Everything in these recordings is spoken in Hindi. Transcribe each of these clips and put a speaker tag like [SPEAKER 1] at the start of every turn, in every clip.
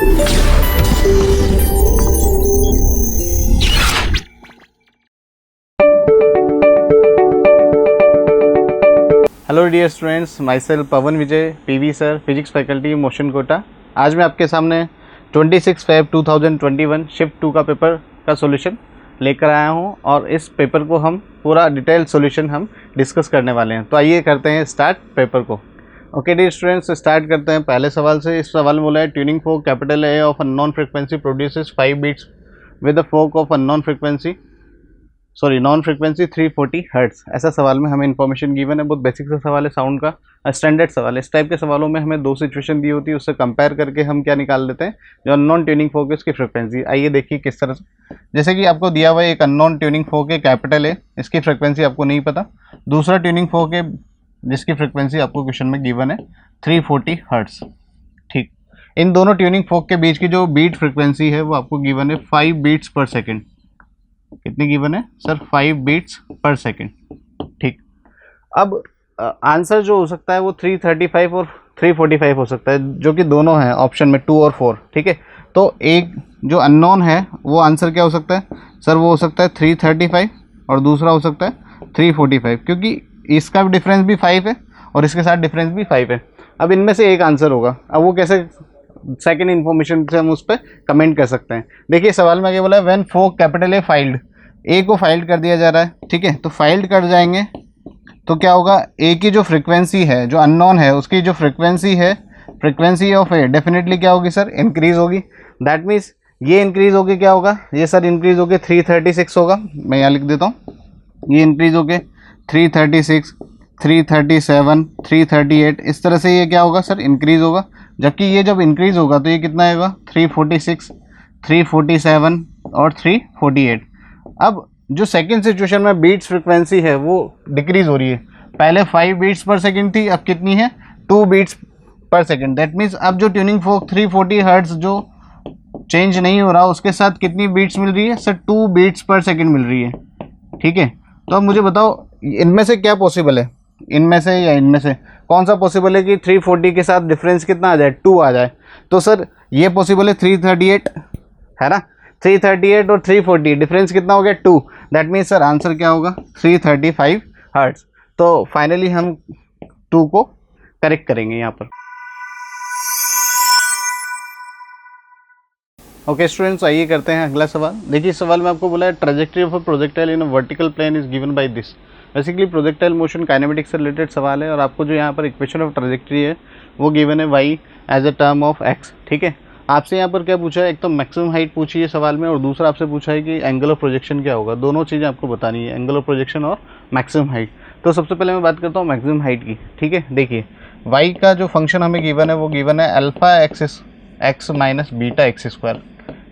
[SPEAKER 1] Hello dear students, myself Pawan Vijay, PV sir, physics faculty, Motion Kota. आज मैं आपके सामने 26 Feb 2021 शिफ्ट 2 का पेपर का सॉल्यूशन लेकर आया हूं और इस पेपर को हम पूरा डिटेल सॉल्यूशन हम डिस्कस करने वाले हैं। तो आइए करते हैं स्टार्ट पेपर को। ओके डियर स्टूडेंट्स, स्टार्ट करते हैं पहले सवाल से। इस सवाल में बोला है tuning fork capital A of unknown frequency produces 5 beats with the fork of unknown frequency known frequency 340 hertz. ऐसा सवाल में हमें इन्फॉर्मेशन गिवन है। बहुत बेसिक सा सवाल है, साउंड का स्टैंडर्ड सवाल है। इस टाइप के सवालों में हमें दो सिचुएशन दी होती है, उससे कंपेयर करके हम क्या निकाल लेते हैं, जो अननोन ट्यूनिंग फोक है उसकी फ्रीक्वेंसी। आइए देखिए किस तरह से। जैसे कि आपको दिया हुआ है एक अननोन ट्यूनिंग फोक है कैपिटल ए, इसकी फ्रीक्वेंसी आपको नहीं पता। दूसरा ट्यूनिंग फोक है जिसकी फ्रीक्वेंसी आपको क्वेश्चन में गिवन है 340 हर्ट्स। ठीक, इन दोनों ट्यूनिंग फोक के बीच की जो बीट फ्रीक्वेंसी है वो आपको गिवन है 5 बीट्स पर सेकेंड। कितनी गिवन है सर? 5 बीट्स पर सेकेंड। ठीक, अब आंसर जो हो सकता है वो 335 और 345 हो सकता है, जो कि दोनों हैं ऑप्शन में 2 और 4। ठीक है, तो एक जो अननोन है वो आंसर क्या हो सकता है सर? वो हो सकता है 335 और दूसरा हो सकता है 345, क्योंकि इसका डिफरेंस भी 5 है और इसके साथ डिफरेंस भी 5 है। अब इनमें से एक आंसर होगा। अब वो कैसे, सेकेंड इन्फॉर्मेशन से हम उस पर कमेंट कर सकते हैं। देखिए सवाल में आगे बोला है when folk capital A filed, A को फाइल्ड कर दिया जा रहा है। ठीक है, तो फाइल्ड कर जाएंगे तो क्या होगा, ए की जो फ्रीक्वेंसी है, जो अननोन है, उसकी जो फ्रीक्वेंसी है, फ्रीक्वेंसी ऑफ ए डेफिनेटली क्या होगी सर? इंक्रीज होगी। दैट मीन्स ये इंक्रीज होके क्या होगा, ये सर इंक्रीज होके 336 होगा। मैं यहाँ लिख देता हूँ, ये इंक्रीज होके 336, 337, 338, इस तरह से ये क्या होगा सर? इंक्रीज होगा। जबकि ये जब इंक्रीज होगा तो ये कितना आएगा? 346, 347 और 348। अब जो सेकंड सिचुएशन में बीट्स फ्रीक्वेंसी है वो डिक्रीज हो रही है। पहले 5 बीट्स पर सेकंड थी, अब कितनी है? 2 बीट्स पर सेकंड। दैट मीन्स अब जो ट्यूनिंग फोक 340 हर्ट्ज जो चेंज नहीं हो रहा, उसके साथ कितनी बीट्स मिल रही है सर? 2 बीट्स पर सेकंड मिल रही है। ठीक है, तो अब मुझे बताओ इनमें से क्या पॉसिबल है, इनमें से या इनमें से कौन सा पॉसिबल है कि 340 के साथ डिफरेंस कितना आ जाए? 2 आ जाए। तो सर ये पॉसिबल है 338 है ना, 338 और 340 डिफरेंस कितना हो गया? 2। दैट मीन्स सर आंसर क्या होगा? 335 हर्ट्ज। तो फाइनली हम 2 को करेक्ट करेंगे यहाँ पर। ओके स्टूडेंट्स, आइए करते हैं अगला सवाल। देखिए इस सवाल में आपको बोला है trajectory of a projectile in a vertical plane is given by this. Basically projectile motion kinematics से रिलेटेड सवाल है और आपको जो यहाँ पर इक्वेशन ऑफ ट्रेजेक्टरी है वो गिवन है y as a term of x। ठीक है, आपसे यहाँ पर क्या पूछा है? एक तो मैक्सिमम हाइट पूछी है सवाल में और दूसरा आपसे पूछा है कि एंगल ऑफ प्रोजेक्शन क्या होगा। दोनों चीज़ें आपको बतानी है, एंगल ऑफ प्रोजेक्शन और मैक्सिमम हाइट। तो सबसे पहले मैं बात करता हूँ मैक्सिमम हाइट की। ठीक है, देखिए y का जो फंक्शन हमें गिवन है वो गिवन है alpha x minus beta x square.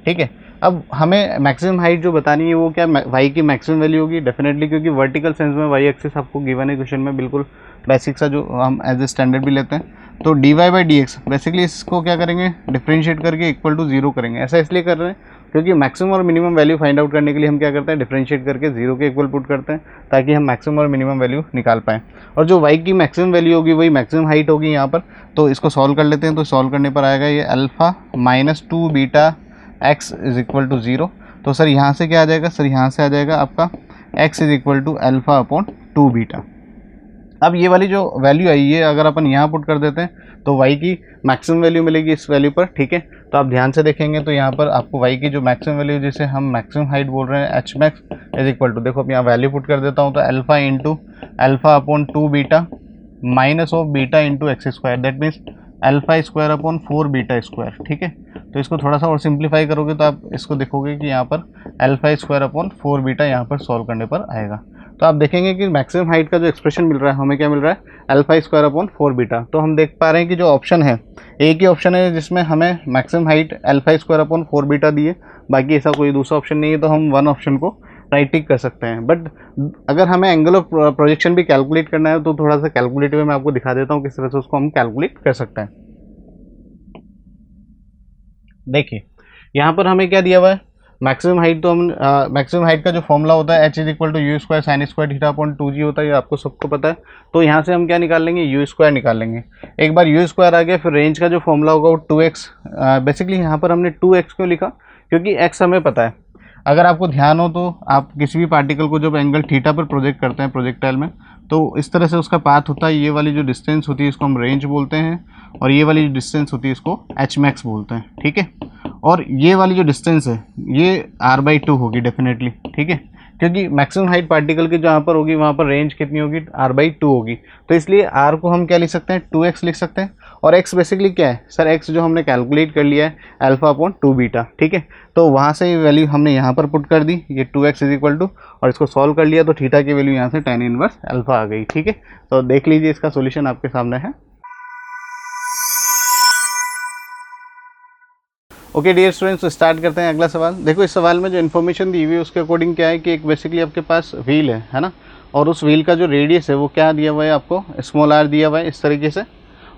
[SPEAKER 1] ठीक है, अब हमें मैक्सिमम हाइट जो बतानी है वो क्या y की मैक्सिमम वैल्यू होगी डेफिनेटली, क्योंकि वर्टिकल सेंस में y एक्सिस आपको गिवन है क्वेश्चन में, बिल्कुल बेसिक सा जो हम एज ए स्टैंडर्ड भी लेते हैं। तो dy by D x basically इसको क्या करेंगे? डिफरेंशिएट करके इक्वल टू 0 करेंगे। ऐसा इसलिए कर रहे हैं क्योंकि मैक्सिमम और मिनिमम वैल्यू फाइंड आउट करने के लिए हम क्या करते हैं? डिफरेंशिएट करके 0 के इक्वल पुट करते हैं ताकि हम मैक्सिमम और मिनिमम वैल्यू निकाल पाएँ। और जो y की मैक्सिमम वैल्यू होगी वही मैक्सिमम हाइट होगी यहाँ पर। तो इसको सॉल्व कर लेते हैं। तो सॉल्व करने पर आएगा ये alpha minus 2 beta x is equal to 0। तो सर यहाँ से क्या आ जाएगा सर? यहाँ से आ जाएगा आपका x is equal to alpha upon 2 beta. अब ये वाली जो वैल्यू आई है अगर अपन यहाँ पुट कर देते हैं तो y की मैक्सिमम वैल्यू मिलेगी इस वैल्यू पर। ठीक है, तो आप ध्यान से देखेंगे तो यहाँ पर आपको y की जो मैक्सिमम वैल्यू जिसे हम मैक्सिमम हाइट बोल रहे हैं H max is equal to, देखो अब यहाँ वैल्यू पुट कर देता हूँ तो alpha into alpha upon 2 beta minus of beta into x square. That means alpha square upon 4 beta square. ठीक है, तो इसको थोड़ा सा और सिंप्लीफाई करोगे तो आप इसको देखोगे कि यहाँ पर अल्फ़ा स्क्वायर अपॉन 4 बीटा यहाँ पर सॉल्व करने पर आएगा। तो आप देखेंगे कि मैक्सिमम हाइट का जो एक्सप्रेशन मिल रहा है हमें क्या मिल रहा है? Alpha square upon 4 beta. तो हम देख पा रहे हैं कि जो ऑप्शन है एक ही ऑप्शन है जिसमें हमें maximum height alpha square upon 4 beta दी है, बाकी ऐसा कोई दूसरा ऑप्शन नहीं है। तो हम वन ऑप्शन को राइट टिक कर सकते हैं। बट अगर हमें एंगल ऑफ प्रोजेक्शन भी कैलकुलेट करना है तो थोड़ा सा कैलकुलेटिव मैं आपको दिखा देता हूँ किस तरह से उसको हम कैलकुलेट कर सकते हैं। देखिए यहाँ पर हमें क्या दिया हुआ है? मैक्सिमम हाइट तो हम मैक्सिमम हाइट का जो फॉर्मूला होता है h is equal to u square sine square theta upon 2g होता है, ये आपको सबको पता है। तो यहाँ से हम क्या निकाल लेंगे, यू स्क्वायर निकाल लेंगे। एक बार यू स्क्वायर आ गया, फिर रेंज का जो फॉर्मूला होगा वो 2x। बेसिकली यहाँ पर हमने 2x क्यों लिखा, क्योंकि x हमें पता है। अगर आपको ध्यान हो तो आप किसी भी पार्टिकल को जब एंगल थीटा पर प्रोजेक्ट करते हैं प्रोजेक्टाइल में, तो इस तरह से उसका पाथ होता है। ये वाली जो डिस्टेंस होती है इसको हम रेंज बोलते हैं, और ये वाली जो डिस्टेंस होती है इसको एच मैक्स बोलते हैं, ठीक है। और ये वाली जो डिस्टेंस है ये r/2 होगी डेफिनेटली, ठीक है, क्योंकि मैक्सिमम हाइट पार्टिकल की जहाँ पर होगी वहाँ पर रेंज कितनी होगी, r/2 होगी। तो इसलिए r को हम क्या लिख सकते हैं, 2x लिख सकते हैं। और x बेसिकली क्या है सर, x जो हमने कैलकुलेट कर लिया है अल्फा अपॉन 2 बीटा, ठीक है। तो वहाँ से वैल्यू हमने यहाँ पर पुट कर दी, ये 2x इज इक्वल टू, और इसको सॉल्व कर लिया तो थीटा की वैल्यू यहाँ से tan इनवर्स अल्फा आ गई, ठीक है। तो देख लीजिए इसका सोल्यूशन आपके सामने है। ओके डियर स्टूडेंट्स, तो स्टार्ट करते हैं अगला सवाल। देखो इस सवाल में जो इन्फॉर्मेशन दी हुई है उसके अकॉर्डिंग क्या है कि एक बेसिकली आपके पास व्हील है ना, और उस व्हील का जो रेडियस है वो क्या दिया हुआ है आपको, स्मॉल r दिया हुआ है इस तरीके से।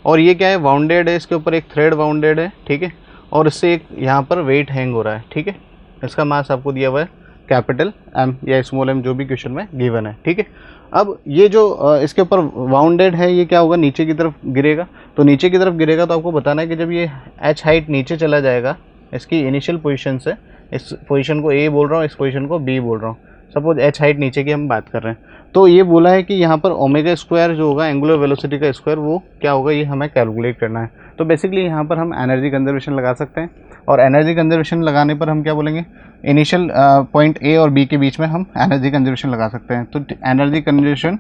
[SPEAKER 1] और ये क्या है, वाउंडेड है, इसके ऊपर एक थ्रेड वाउंडेड है, ठीक है। और इससे एक यहाँ पर वेट हैंग हो रहा है, ठीक है। इसका मास आपको दिया हुआ है कैपिटल M या स्मॉल m, जो भी क्वेश्चन में गिवन है, ठीक है। अब ये जो इसके ऊपर वाउंडेड है ये क्या होगा, नीचे की तरफ गिरेगा। तो नीचे की तरफ गिरेगा तो आपको बताना है कि जब ये h हाइट नीचे चला जाएगा इसकी इनिशियल पोजीशन से, इस पोजीशन को A बोल रहा हूँ, इस पोजीशन को B बोल रहा हूँ, सपोज h हाइट नीचे की हम बात कर रहे हैं। तो ये बोला है कि यहाँ पर ओमेगा स्क्वायर जो होगा एंगुलर वेलोसिटी का स्क्वायर वो क्या होगा, ये हमें कैलकुलेट करना है। तो बेसिकली यहाँ पर हम एनर्जी कंजर्वेशन लगा सकते हैं, और एनर्जी कंजर्वेशन लगाने पर हम क्या बोलेंगे, इनिशियल पॉइंट A और B के बीच में हम एनर्जी कंजर्वेशन लगा सकते हैं। तो energy conservation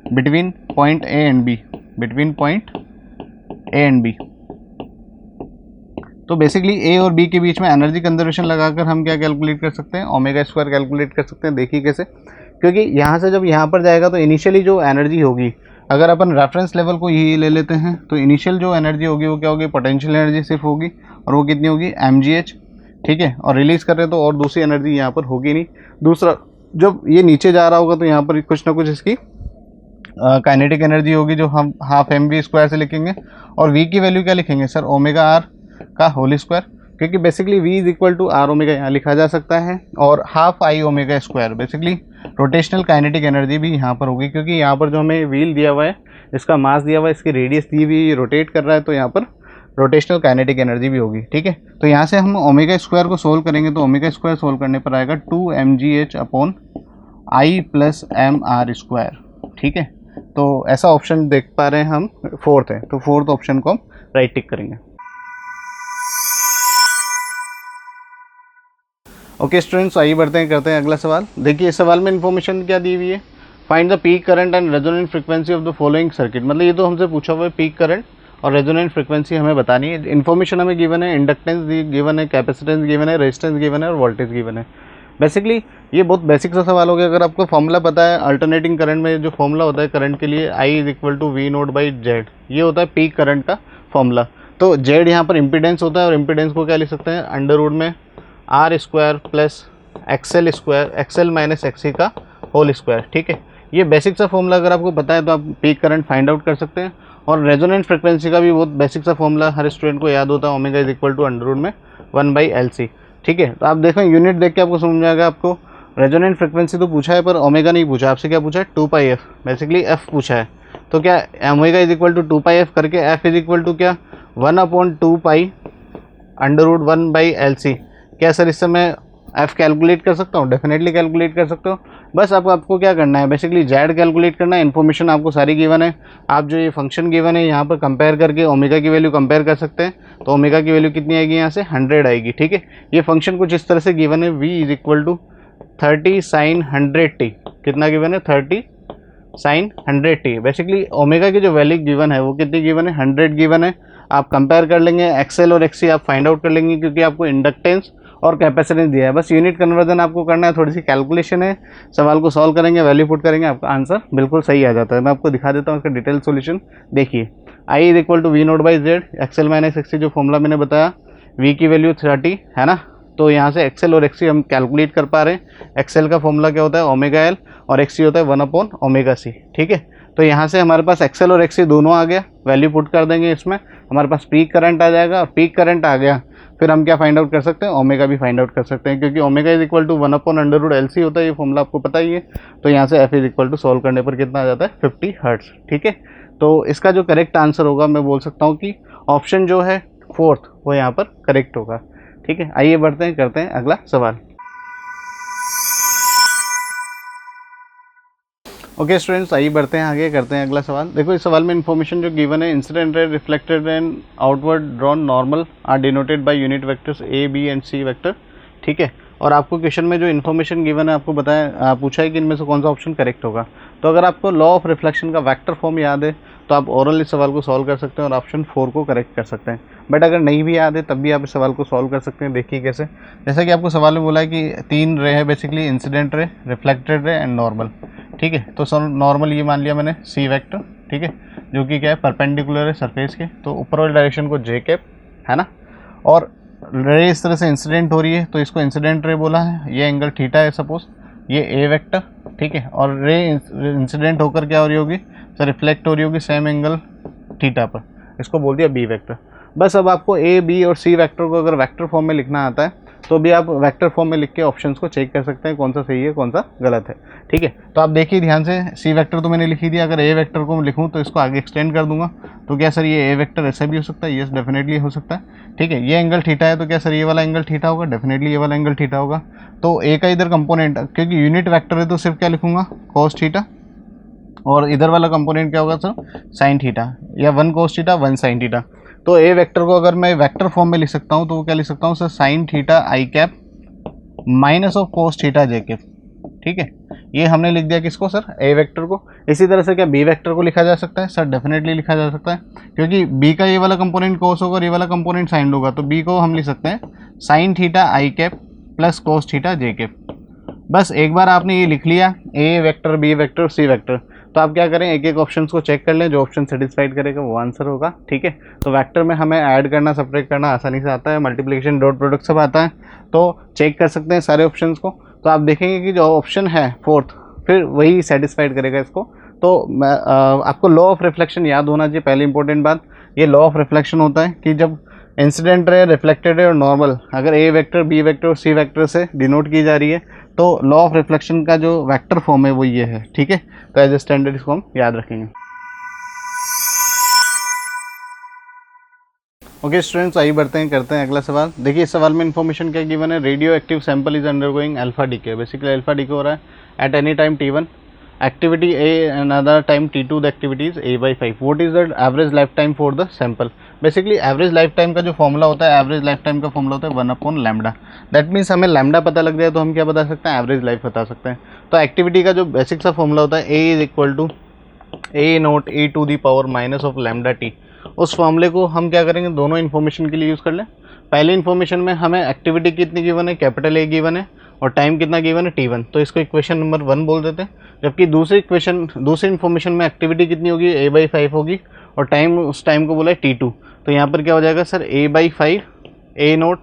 [SPEAKER 1] between point A and B, between point A and B। तो बेसिकली A और B के बीच में एनर्जी कंजर्वेशन लगाकर हम क्या कैलकुलेट कर सकते हैं, ओमेगा स्क्वायर कैलकुलेट कर सकते हैं। देखिए कैसे, क्योंकि यहाँ से जब यहाँ पर जाएगा तो इनिशियली जो एनर्जी होगी, अगर अपन रेफरेंस लेवल को यही ले लेते हैं तो इनिशियल जो एनर्जी होगी वो क्या होगी, पोटेंशियल एनर्जी सिर्फ होगी, और वो कितनी होगी mgh, ठीक है। और रिलीज़ कर रहे हैं तो और दूसरी एनर्जी यहाँ पर होगी नहीं। दूसरा, जब ये नीचे जा रहा होगा तो यहाँ पर कुछ ना कुछ इसकी काइनेटिक एनर्जी होगी जो हम हाफ mv स्क्वायर से लिखेंगे। और v की वैल्यू क्या लिखेंगे सर, ओमेगा r का होल स्क्वायर, क्योंकि basically v is equal to r omega यहाँ लिखा जा सकता है, और half i omega square. Basically rotational kinetic energy भी यहाँ पर होगी, क्योंकि यहाँ पर जो हमें व्हील दिया हुआ है, इसका मास दिया हुआ है, इसकी रेडियस दी हुई, रोटेट कर रहा है, तो यहाँ पर रोटेशनल काइनेटिक एनर्जी भी होगी, ठीक है। तो यहाँ से हम ओमेगा स्क्वायर को सोल्व करेंगे तो ओमेगा स्क्वायर सोल्व करने पर आएगा 2mgh upon i plus mr square, ठीक है। तो ऐसा ऑप्शन देख पा रहे हैं हम, फोर्थ है, तो फोर्थ ऑप्शन को हम राइट टिक करेंगे। ओके स्टूडेंट्स, आइए बढ़ते हैं, करते हैं अगला सवाल। देखिए इस सवाल में इन्फॉर्मेशन क्या दी हुई है, find the peak current and resonant frequency of the following circuit. मतलब ये तो हमसे पूछा हुआ है पीक करंट और रेजोनेंट फ्रीक्वेंसी हमें बतानी है। इन्फॉर्मेशन हमें गिवन है, इंडक्टेंस गिवन है, कैपेसिटेंस गिवन है, रेजिस्टेंस गिवन है और वोल्टेज गिवन है। बेसिकली ये बहुत बेसिक सा सवाल हो गया। अगर आपको फॉर्मूला पता है, अल्टरनेटिंग करंट में जो फॉर्मूला होता है करंट के लिए, I is equal to V naught by Z, ये होता है पीक करंट का फॉर्मूला। तो जेड यहाँ पर इम्पीडेंस होता है, और इम्पीडेंस को क्या लिख सकते हैं, अंडर रूट में R square plus XL square, XL minus XC का होल स्क्वायर, ठीक है। ये बेसिक सा फॉर्मूला अगर आपको पता है तो आप पीक करंट फाइंड आउट कर सकते हैं। और रेजोनेंट फ्रिक्वेंसी का भी बहुत बेसिक सा फॉर्मूला हर स्टूडेंट को याद होता है, omega is equal to under root में 1/LC, ठीक है। तो आप देखें यूनिट देख के आपको समझ जाएगा। आपको रेजोनेंट फ्रिक्वेंसी तो पूछा है पर ओमेगा नहीं पूछा, आपसे क्या पूछा है, 2πf, बेसिकली f पूछा है। तो क्या omega is equal to 2πf करके f इज इक्वल टू क्या 1/2π अंडर रूट 1/LC। क्या सर इससे मैं f कैलकुलेट कर सकता हूँ, डेफिनेटली कैलकुलेट कर सकते हो। बस आपको क्या करना है, बेसिकली जेड कैलकुलेट करना है। इन्फॉर्मेशन आपको सारी गिवन है, आप जो ये फंक्शन गिवन है यहाँ पर कंपेयर करके ओमेगा की वैल्यू कंपेयर कर सकते हैं। तो ओमेगा की वैल्यू कितनी आएगी, यहाँ से 100 आएगी, ठीक है। ये फंक्शन कुछ इस तरह से गिवन है, v is equal to 30 sin 100t, कितना गिवन है, 30 sin 100t। बेसिकली ओमेगा की जो वैल्यू गिवन है वो कितनी गिवन है, 100 गिवन है। आप कंपेयर कर लेंगे, एक्सएल और एक्सी आप फाइंड आउट कर लेंगे, क्योंकि आपको इंडक्टेंस और कैपेसिटेंस दिया है। बस यूनिट कन्वर्जन आपको करना है, थोड़ी सी कैलकुलेशन है, सवाल को सॉल्व करेंगे, वैल्यू पुट करेंगे, आपका आंसर बिल्कुल सही आ जाता है। मैं आपको दिखा देता हूँ इसका डिटेल सॉल्यूशन। देखिए I is equal to V naught by Z, XL minus XC जो फॉर्मूला मैंने बताया, v की वैल्यू 30 है ना। तो यहाँ से एक्सएल और एक्सी हम कैलकुलेट कर पा रहे हैं। एक्सएल का फॉर्मूला क्या होता है, ओमेगा एल, और एक्सी होता है 1/ओमेगा c, ठीक है। तो यहाँ से हमारे पास एक्सएल और एक्सी दोनों आ गया, वैल्यू पुट कर देंगे इसमें, हमारे पास पीक करंट आ जाएगा। और पीक करंट आ गया फिर हम क्या फाइंड आउट कर सकते हैं, ओमेगा भी फाइंड आउट कर सकते हैं, क्योंकि omega is equal to 1/√LC होता है, ये फॉर्मूला आपको पता ही है। तो यहाँ से F is equal to solve करने पर कितना आ जाता है 50 हर्ट्ज। ठीक है, तो इसका जो करेक्ट आंसर होगा मैं बोल सकता हूँ कि ऑप्शन जो है फोर्थ वो यहाँ पर करेक्ट होगा। ठीक है, आइए बढ़ते हैं, करते हैं अगला सवाल। ओके स्टूडेंट्स, आइए बढ़ते हैं आगे, करते हैं अगला सवाल। देखो इस सवाल में इन्फॉर्मेशन जो गिवन है, incident ray, reflected and outward drawn normal are denoted by unit vectors A, B and C vector. ठीक है, और आपको क्वेश्चन में जो इन्फॉर्मेशन गिवन है आपको बताया, पूछा है कि इनमें से कौन सा ऑप्शन करेक्ट होगा। तो अगर आपको लॉ ऑफ रिफ्लेक्शन का वेक्टर फॉर्म याद है तो आप ओरल इस सवाल को सॉल्व कर सकते हैं और ऑप्शन 4 को करेक्ट कर सकते हैं। बट अगर नहीं भी याद है तब भी आप इस सवाल को सॉल्व कर सकते हैं। देखिए कैसे, जैसा कि आपको सवाल में बोला है कि 3 रे है basically, incident ray, reflected ray and normal. ठीक है, तो सर नॉर्मल ये मान लिया मैंने सी वेक्टर, ठीक है, जो कि क्या है परपेंडिकुलर है सरफेस के, तो ऊपर वाली डायरेक्शन को जे कैप है ना, और रे इस तरह से इंसिडेंट हो रही है तो इसको इंसिडेंट रे बोला है। ये एंगल थीटा है सपोज, ये ए वेक्टर, ठीक है, और रे इंसिडेंट होकर क्या हो रही होगी सर, रिफ्लेक्ट हो रही होगी सेम एंगल थीटा पर, इसको बोल दिया बी वेक्टर। बस अब आपको ए, बी और सी वेक्टर को अगर वेक्टर फॉर्म में लिखना आता है तो भी आप वेक्टर फॉर्म में लिख के ऑप्शंस को चेक कर सकते हैं कौन सा सही है कौन सा गलत है। ठीक है, तो आप देखिए ध्यान से, सी वेक्टर तो मैंने लिख ही दिया, अगर ए वेक्टर को लिखूं तो इसको आगे एक्सटेंड कर दूंगा, तो क्या सर ये ए वेक्टर ऐसा भी हो सकता है? यस डेफिनेटली हो सकता है। ठीक है, ये एंगल थीटा है तो क्या सर ये वाला एंगल थीटा होगा? डेफिनेटली ये वाला एंगल थीटा होगा। तो ए का इधर कंपोनेंट, क्योंकि यूनिट वेक्टर है तो सिर्फ क्या लिखूंगा, कॉस थीटा, और इधर वाला कंपोनेंट क्या होगा सर, साइन थीटा, या 1 cos थीटा 1 sin थीटा। तो ए वेक्टर को अगर मैं वेक्टर फॉर्म में लिख सकता हूँ तो वो क्या लिख सकता हूँ sir, sine theta I cap minus of cos theta J cap. ठीक है, ये हमने लिख दिया किसको सर, ए वेक्टर को। इसी तरह से क्या बी वेक्टर को लिखा जा सकता है सर? डेफिनेटली लिखा जा सकता है, क्योंकि बी का ये वाला कंपोनेंट कोस होगा और ये वाला कंपोनेंट साइन होगा, तो बी को हम लिख सकते हैं साइन थीटा आई कैप प्लस कोस थीटा जे कैप। बस एक बार आपने ये लिख लिया, ए vector, B vector, C vector, तो आप क्या करें, एक एक ऑप्शन को चेक कर लें, जो ऑप्शन सेटिस्फाइड करेगा वो आंसर होगा। ठीक है, तो वेक्टर में हमें ऐड करना, सब्ट्रैक्ट करना आसानी से आता है, मल्टीप्लिकेशन, डॉट प्रोडक्ट सब आता है, तो चेक कर सकते हैं सारे ऑप्शंस को। तो आप देखेंगे कि जो ऑप्शन है फोर्थ, फिर वही सेटिस्फाइड करेगा इसको। तो आपको लॉ ऑफ रिफ्लेक्शन याद होना चाहिए, पहली इंपॉर्टेंट बात। ये लॉ ऑफ रिफ्लेक्शन होता है कि जब इंसिडेंट रे, रिफ्लेक्टेड रे और नॉर्मल अगर ए वेक्टर, बी वेक्टर और सी वेक्टर से डिनोट की जा रही है तो लॉ ऑफ रिफ्लेक्शन का जो वेक्टर फॉर्म है वो ये है। ठीक है, तो एज ए स्टैंडर्ड इसको हम याद रखेंगे। ओके स्टूडेंट्स, आइए बढ़ते हैं, करते हैं अगला सवाल। देखिए इस सवाल में इन्फॉर्मेशन क्या गिवन है, radio active sample is undergoing alpha decay. Basically alpha decay हो रहा है at any time T1, activity a another time T2, the activity is A/5। What is the average life time for the sample? Basically average life time का जो फॉर्मूला होता है, एवरेज लाइफ टाइम का फॉर्मूला होता है 1/λ। दैट मीन्स हमें लैम्डा पता लग जाए तो हम क्या बता सकते हैं, एवरेज लाइफ बता सकते हैं। तो एक्टिविटी का जो बेसिक सा फॉर्मूला होता है, A is equal to A0 e⁻⁻ उस फॉर्मूले को हम क्या करेंगे, दोनों इन्फॉर्मेशन के लिए यूज़ कर लें। पहले इन्फॉर्मेशन में हमें एक्टिविटी कितनी गिवन है, कैपिटल A गिवन है, और टाइम कितना गिवन है T1, तो इसको इक्वेशन नंबर 1 बोल देते हैं। जबकि दूसरी इन्फॉर्मेशन में एक्टिविटी कितनी होगी, A/5 होगी, और टाइम, उस टाइम को बोला है T2, तो यहाँ पर क्या हो जाएगा सर, A/5 A0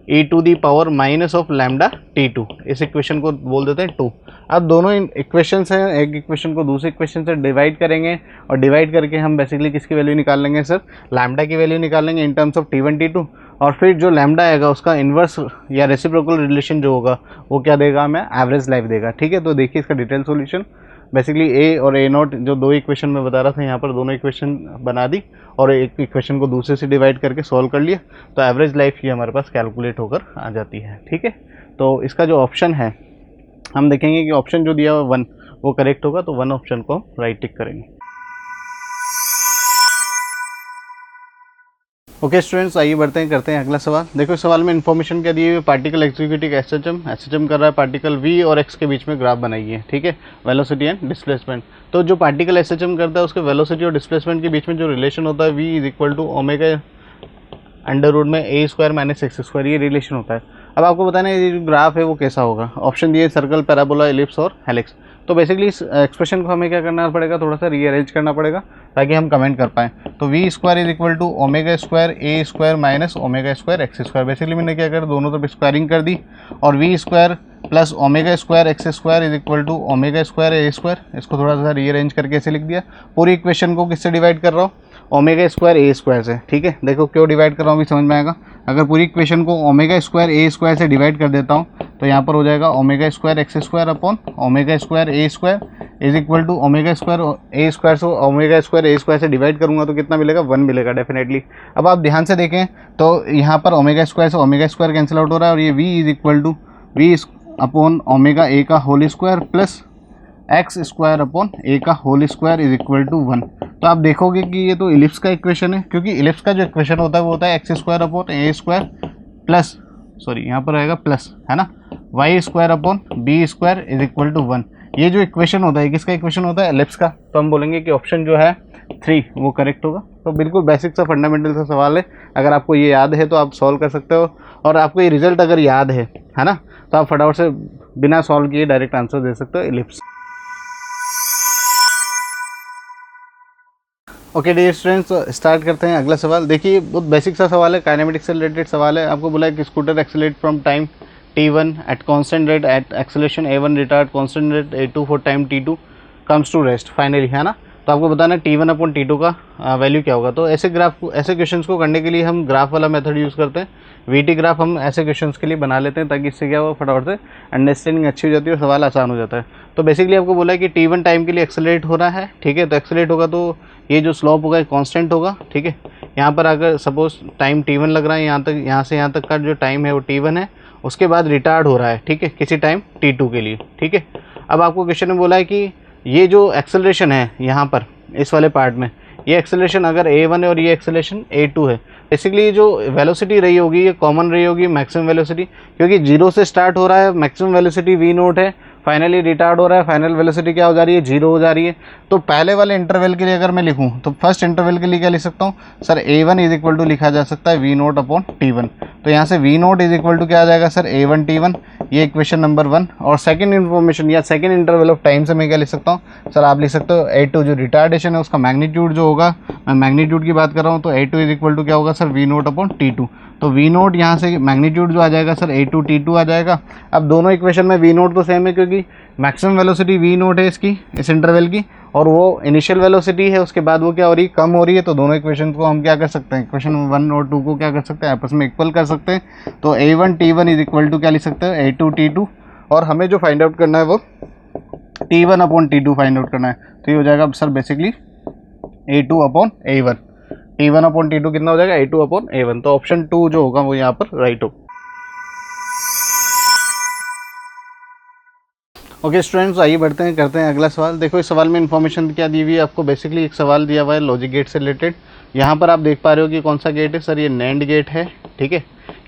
[SPEAKER 1] e⁻⁻T2, इस इक्वेशन को बोल देते हैं 2। अब दोनों इक्वेशन हैं, एक इक्वेशन को दूसरे इक्वेशन से डिवाइड करेंगे, और डिवाइड करके हम बेसिकली किसकी वैल्यू निकाल लेंगे सर, लैम्डा की वैल्यू निकाल लेंगे in terms of T1 T2, और फिर जो लैम्डा आएगा उसका इन्वर्स या रेसिप्रोकल रिलेशन जो होगा वो क्या देगा, हमें एवरेज लाइफ देगा। ठीक है, तो देखिए इसका डिटेल सॉल्यूशन। बेसिकली A और A0 जो दो इक्वेशन में बता रहा था, यहाँ पर दोनों इक्वेशन बना दी और एक इक्वेशन को दूसरे से डिवाइड करके सॉल्व कर लिया, तो एवरेज लाइफ ये हमारे पास कैलकुलेट होकर आ जाती है। ठीक है, तो इसका जो ऑप्शन है हम देखेंगे कि ऑप्शन जो दिया हुआ 1 वो करेक्ट होगा, तो 1 ऑप्शन को राइट टिक करेंगे। ओके स्टूडेंट्स, आइए बढ़ते हैं, करते हैं अगला सवाल। देखो इस सवाल में इन्फॉर्मेशन क्या दी हुई है, पार्टिकल एग्जीक्यूटिव एसएचएम कर रहा है, पार्टिकल v और x के बीच में ग्राफ बनाइए। ठीक है, वेलोसिटी एंड डिस्प्लेसमेंट। तो जो पार्टिकल एसएचएम करता है उसके वेलोसिटी और डिस्प्लेसमेंट के बीच में जो रिलेशन होता है, v is equal to omega √a² - x², ये रिलेशन होता है। अब आपको बताना है ये जो ग्राफ है वो कैसा होगा। ऑप्शन दिए सर्कल, पैराबोला, एलिप्स और हेलिक्स। तो बेसिकली इस एक्सप्रेशन को हमें क्या करना पड़ेगा, थोड़ा सा रीअरेंज करना पड़ेगा ताकि हम कमेंट कर पाएँ। तो v² इज इक्वल टू ओमेगा² a² - ओमेगा² x²। बेसिकली मैंने क्या कर दोनों तरफ स्क्वायरिंग कर दी, और v² plus omega square x square is equal to omega square a square. इसको थोड़ा सा रीअरेंज करके ऐसे लिख दिया। पूरी इक्वेशन को किससे डिवाइड कर रहा हूँ? ओमेगा स्क्वायर ए स्क्वायर से। ठीक है, देखो क्यों डिवाइड कर रहा हूँ अभी समझ में आएगा। अगर पूरी इक्वेशन को ओमेगा स्क्वायर ए स्क्वायर से डिवाइड कर देता हूँ तो यहाँ पर हो जाएगा omega square x square upon omega square a square is equal to omega square a square से ओमेगा स्क्वायर ए स्क्वायर से डिवाइड करूँगा तो कितना मिलेगा? 1 मिलेगा डेफिनेटली। अब आप ध्यान से देखें तो यहाँ पर ओमेगा स्क्वायर से ओमेगा स्क्वायर कैंसिल आउट हो रहा है और ये v is equal to V upon omega A का whole square plus x square upon A का whole square is equal to 1। तो आप देखोगे कि ये तो इलिप्स का इक्वेशन है, क्योंकि इलिप्स का जो इक्वेशन होता है वो होता है x square upon a square plus यहाँ पर आएगा प्लस, है ना, y square upon b square is equal to 1। ये जो इक्वेशन होता है किसका इक्वेशन होता है? एलिप्स का। तो हम बोलेंगे कि ऑप्शन जो है 3 वो करेक्ट होगा। तो बिल्कुल बेसिक सा फंडामेंटल सा सवाल है। अगर आपको ये याद है तो आप सॉल्व कर सकते हो, और आपको ये रिजल्ट अगर याद है ना, तो आप फटाफट से बिना सॉल्व किए डायरेक्ट आंसर दे सकते हो, ellipse. Okay dear students, start करते हैं अगला सवाल। देखिए बहुत बेसिक सा सवाल है, काइनेमेटिक्स से रिलेटेड सवाल है। आपको बोला है कि scooter accelerate from time t1 at constant rate at acceleration a1 retard constant rate a2 for time t2 comes to rest finally, है ना। तो आपको बताना है t1 अपॉन t2 का वैल्यू क्या होगा। तो ऐसे ग्राफ को, ऐसे क्वेश्चंस को करने के लिए हम ग्राफ वाला मेथड यूज़ करते हैं। वीटी ग्राफ हम ऐसे क्वेश्चंस के लिए बना लेते हैं ताकि इससे क्या हो, फटाफट से अंडरस्टैंडिंग अच्छी हो जाती है और सवाल आसान हो जाता है। तो बेसिकली आपको बोला है कि t1 टाइम के लिए एक्सेलरेट हो रहा है, ठीक है। तो एक्सेलरेट होगा तो ये जो स्लोप होगा कांस्टेंट होगा, ठीक है। यहाँ पर अगर सपोज टाइम t1 लग रहा है, यहाँ तक, यहाँ से यहाँ तक का जो टाइम है वो t1 है, उसके बाद रिटार्ड हो रहा है, ठीक है, किसी टाइम t2 के लिए, ठीक है। अब आपको क्वेश्चन में बोला है कि ये जो एक्सेलरेशन है यहाँ पर इस वाले पार्ट में, ये एक्सेलरेशन अगर a1 है और ये एक्सेलरेशन a2 है, बेसिकली जो वेलोसिटी रही होगी ये कॉमन रही होगी मैक्सिमम वेलोसिटी, क्योंकि 0 से स्टार्ट हो रहा है, मैक्सिमम वेलोसिटी v नोट है, फाइनली रिटार्ड हो रहा है, फाइनल वेलोसिटी क्या हो जा रही है? 0 हो जा रही है। तो पहले वाले इंटरवल के लिए अगर मैं लिखूं तो फर्स्ट इंटरवल के लिए क्या लिख सकता हूं sir? a1 is equal to लिखा जा सकता है v नोट अपॉन t1। तो यहाँ से v naught is equal to क्या आ जाएगा सर? a1 t1, ये इक्वेशन नंबर 1। और सेकंड इन्फॉर्मेशन या सेकंड इंटरवल ऑफ टाइम से मैं क्या लिख सकता हूँ सर? आप लिख सकते हो a2 जो रिटार्डेशन है उसका मैग्नीट्यूड जो होगा, मैं मैग्नीट्यूड की बात कर रहा हूँ, तो a2 इज इक्वल टू क्या होगा sir? v naught upon t2। तो v नोट यहाँ से मैग्नीट्यूड जो आ जाएगा सर a2 t2 आ जाएगा। अब दोनों इक्वेशन में v नोट तो सेम है क्योंकि मैक्सिमम वेलोसिटी v नोट है इसकी, इस इंटरवल की, और वो इनिशियल वेलोसिटी है, उसके बाद वो क्या हो रही है? कम हो रही है। तो दोनों इक्वेशन को हम क्या कर सकते हैं? इक्वेशन 1 और 2 को क्या कर सकते हैं? आपस में इक्वल कर सकते हैं। तो a1 t1 is equal to क्या लिख सकते हैं? a2 t2। और हमें जो फाइंड आउट करना है वो t1 upon t2 find out करना है। तो ये हो जाएगा sir basically a2 upon a1। t1 upon t2 कितना हो जाएगा? a2 upon a1। तो ऑप्शन 2 जो होगा वो यहाँ पर राइट होगा। ओके स्टूडेंट्स, आइए बढ़ते हैं, करते हैं अगला सवाल। देखो इस सवाल में इन्फॉर्मेशन क्या दी हुई है आपको। बेसिकली एक सवाल दिया हुआ है लॉजिक गेट से रिलेटेड। यहाँ पर आप देख पा रहे हो कि कौन सा गेट है सर? ये नैंड गेट है, ठीक है।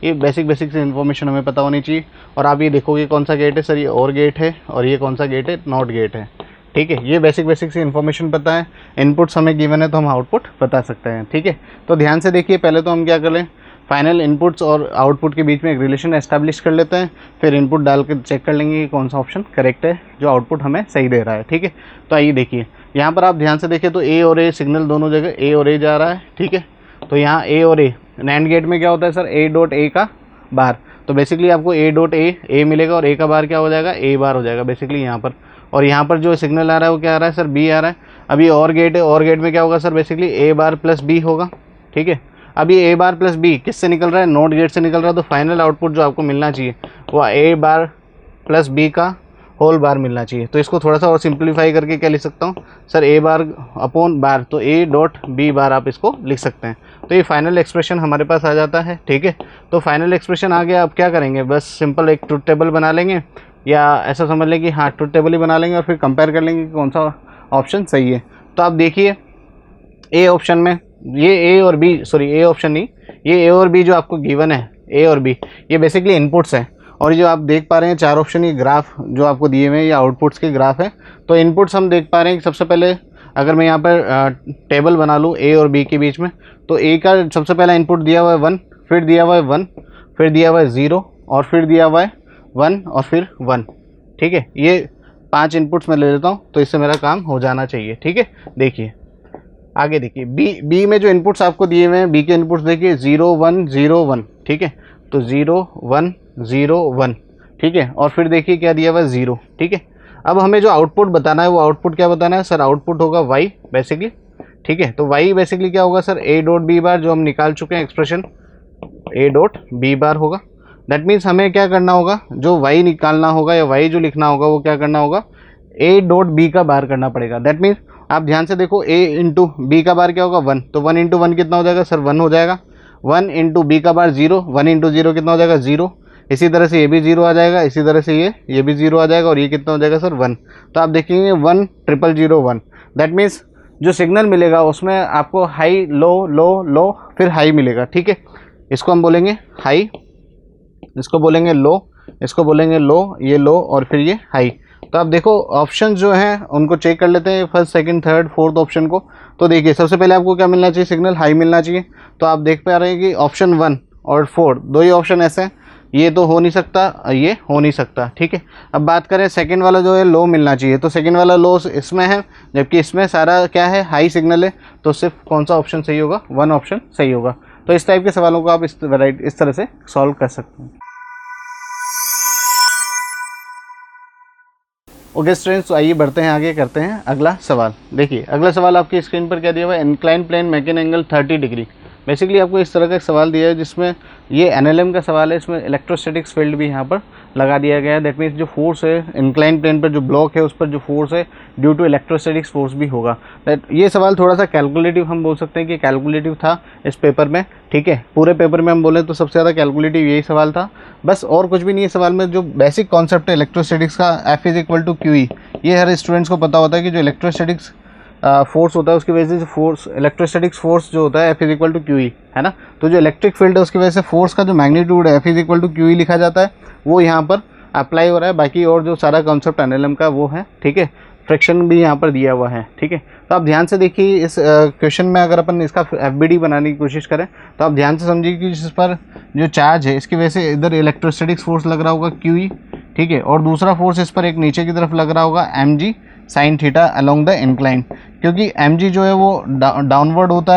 [SPEAKER 1] ये बेसिक से इन्फॉर्मेशन हमें पता होनी चाहिए। और आप ये देखोगे कौन सा गेट है सर? ये और गेट है, और ये कौन सा गेट है? नॉट गेट है, ठीक है। ये बेसिक से इन्फॉर्मेशन पता है। इनपुट्स हमें गिवन है तो हम आउटपुट बता सकते हैं, ठीक है। तो ध्यान से देखिए, पहले तो हम क्या कर लें, फाइनल इनपुट्स और आउटपुट के बीच में एक रिलेशन एस्टैब्लिश कर लेते हैं, फिर इनपुट डाल कर चेक कर लेंगे कि कौन सा ऑप्शन करेक्ट है जो आउटपुट हमें सही दे रहा है, ठीक है। तो आइए देखिए, यहाँ पर आप ध्यान से देखिए तो ए और ए सिग्नल दोनों जगह ए और ए जा रहा है, ठीक है। तो यहाँ ए और ए, नैंड गेट में क्या होता है सर? ए डॉट ए का बार। तो बेसिकली आपको ए डॉट ए मिलेगा और ए का बार क्या हो जाएगा? ए बार हो जाएगा बेसिकली यहाँ पर। और यहाँ पर जो सिग्नल आ रहा है वो क्या आ रहा है सर? बी आ रहा है। अब ये और गेट है, और गेट में क्या होगा सर? बेसिकली ए बार प्लस बी होगा, ठीक है। अब ये ए बार प्लस बी किससे निकल रहा है? नोट गेट से निकल रहा है। तो फाइनल आउटपुट जो आपको मिलना चाहिए वो ए बार प्लस बी का होल बार मिलना चाहिए। तो इसको थोड़ा सा और सिंप्लीफाई करके क्या लिख सकता हूँ सर? ए बार अपॉन बार, तो ए डॉट बी बार आप इसको लिख सकते हैं। तो ये फाइनल एक्सप्रेशन हमारे पास आ जाता है, ठीक है। तो फाइनल एक्सप्रेशन आ गया। अब क्या करेंगे? बस सिंपल एक ट्रुथ टेबल बना लेंगे, या ऐसा समझ लें कि हाँ ट्रुथ टेबल ही बना लेंगे और फिर कंपेयर कर लेंगे कि कौन सा ऑप्शन सही है। तो आप देखिए ए ऑप्शन में ये ए और बी, सॉरी ए ऑप्शन नहीं, ये ए और बी जो आपको गिवन है, ए और बी, ये बेसिकली इनपुट्स हैं। और ये जो आप देख पा रहे हैं 4 ऑप्शन, ये ग्राफ जो आपको दिए हुए हैं ये आउटपुट्स के ग्राफ है। तो इनपुट्स हम देख पा रहे हैं कि सबसे पहले अगर मैं यहाँ पर टेबल बना लूँ ए और बी के बीच में, तो ए का सबसे पहला इनपुट दिया हुआ है 1, फिर दिया हुआ है 1, फिर दिया हुआ है 0, और फिर दिया हुआ है 1 और फिर 1, ठीक है। ये 5 इनपुट्स मैं ले लेता हूँ, तो इससे मेरा काम हो जाना चाहिए, ठीक है। देखिए आगे देखिए, बी में जो इनपुट्स आपको दिए हुए हैं, बी के इनपुट्स देखिए 0 1 0 1, ठीक है। तो 0 1 0 1, ठीक है, और फिर देखिए क्या दिया हुआ है 0, ठीक है। अब हमें जो आउटपुट बताना है वो आउटपुट क्या बताना है सर, आउटपुट होगा y बेसिकली, ठीक है। तो y बेसिकली क्या होगा sir, a dot B bar, जो हम निकाल चुके हैं expression, a dot B bar होगा। दैट मीन्स हमें क्या करना होगा, जो y निकालना होगा या y जो लिखना होगा वो क्या करना होगा, a डॉट बी का बार करना पड़ेगा। दैट मीन्स आप ध्यान से देखो, a इंटू बी का बार क्या होगा 1, तो 1 इंटू 1 कितना हो जाएगा सर 1 हो जाएगा। 1 इंटू बी का बार 0, 1 इंटू 0 कितना हो जाएगा 0। इसी तरह से ये भी 0 आ जाएगा, इसी तरह से ये भी 0 आ जाएगा, और ये कितना हो जाएगा सर 1। तो आप देखेंगे 1 0 0 1। दैट मीन्स जो सिग्नल मिलेगा उसमें आपको हाई लो लो लो फिर हाई मिलेगा, ठीक है। इसको हम बोलेंगे हाई, इसको बोलेंगे लो, इसको बोलेंगे लो, ये लो और फिर ये हाई। तो आप देखो ऑप्शन जो हैं उनको चेक कर लेते हैं, first second third fourth option को। तो देखिए सबसे पहले आपको क्या मिलना चाहिए, सिग्नल हाई मिलना चाहिए। तो आप देख पा रहे हैं कि ऑप्शन 1 और 4 दो ही ऑप्शन ऐसे हैं, ये तो हो नहीं सकता, ये हो नहीं सकता, ठीक है। अब बात करें सेकंड वाला जो है लो मिलना चाहिए, तो सेकंड वाला लो इसमें है, जबकि इसमें सारा क्या है हाई सिग्नल है, तो सिर्फ कौन सा ऑप्शन सही होगा, 1 ऑप्शन सही होगा। तो इस टाइप के सवालों को आप इस तरह से सॉल्व कर सकते हैं। ओके स्टूडेंट्स, तो आइए बढ़ते हैं आगे, करते हैं अगला सवाल। देखिए अगला सवाल आपकी स्क्रीन पर क्या दिया हुआ है, incline plane मैकेन angle 30 degree. Basically आपको इस तरह का एक सवाल दिया है जिसमें ये एनएलएम का सवाल है, इसमें इलेक्ट्रोस्टैटिक्स फील्ड भी यहाँ पर लगा दिया गया है। दैट मीन्स जो फोर्स है इंक्लाइन प्लेन पर, जो ब्लॉक है उस पर जो फोर्स है ड्यू टू इलेक्ट्रोस्टैटिक्स फोर्स भी होगा। ये सवाल थोड़ा सा कैलकुलेटिव, हम बोल सकते हैं कि कैलकुलेटिव था इस पेपर में, ठीक है। पूरे पेपर में हम बोले तो सबसे ज़्यादा कैलकुलेटिव यही सवाल था, बस और कुछ भी नहीं है सवाल में। जो बेसिक कॉन्सेप्ट है इलेक्ट्रोस्टैटिक्स का, F is equal to q E, ये हर स्टूडेंट्स को पता होता है कि जो इलेक्ट्रोस्टैटिक्स फोर्स होता है उसकी वजह से फोर्स, इलेक्ट्रोस्टैटिक्स फोर्स जो होता है F is equal to q E, है ना। तो जो इलेक्ट्रिक फील्ड है उसकी वजह से फोर्स का जो मैग्नीट्यूड है F is equal to q E लिखा जाता है, वो यहाँ पर अप्लाई हो रहा है। बाकी और जो सारा कॉन्सेप्ट एनएलएम का वो है, ठीक है। फ्रिक्शन भी यहाँ पर दिया हुआ है, ठीक है। तो आप ध्यान से देखिए इस क्वेश्चन में अगर अपन इसका FBD बनाने की कोशिश करें तो आप ध्यान से समझिए कि इस पर जो चार्ज है इसकी वजह से इधर इलेक्ट्रोस्टैटिक्स फोर्स लग रहा होगा QE, ठीक है, और दूसरा फोर्स इस पर एक नीचे की तरफ लग रहा होगा mg sine theta along the incline, क्योंकि mg जो है वो डाउनवर्ड होता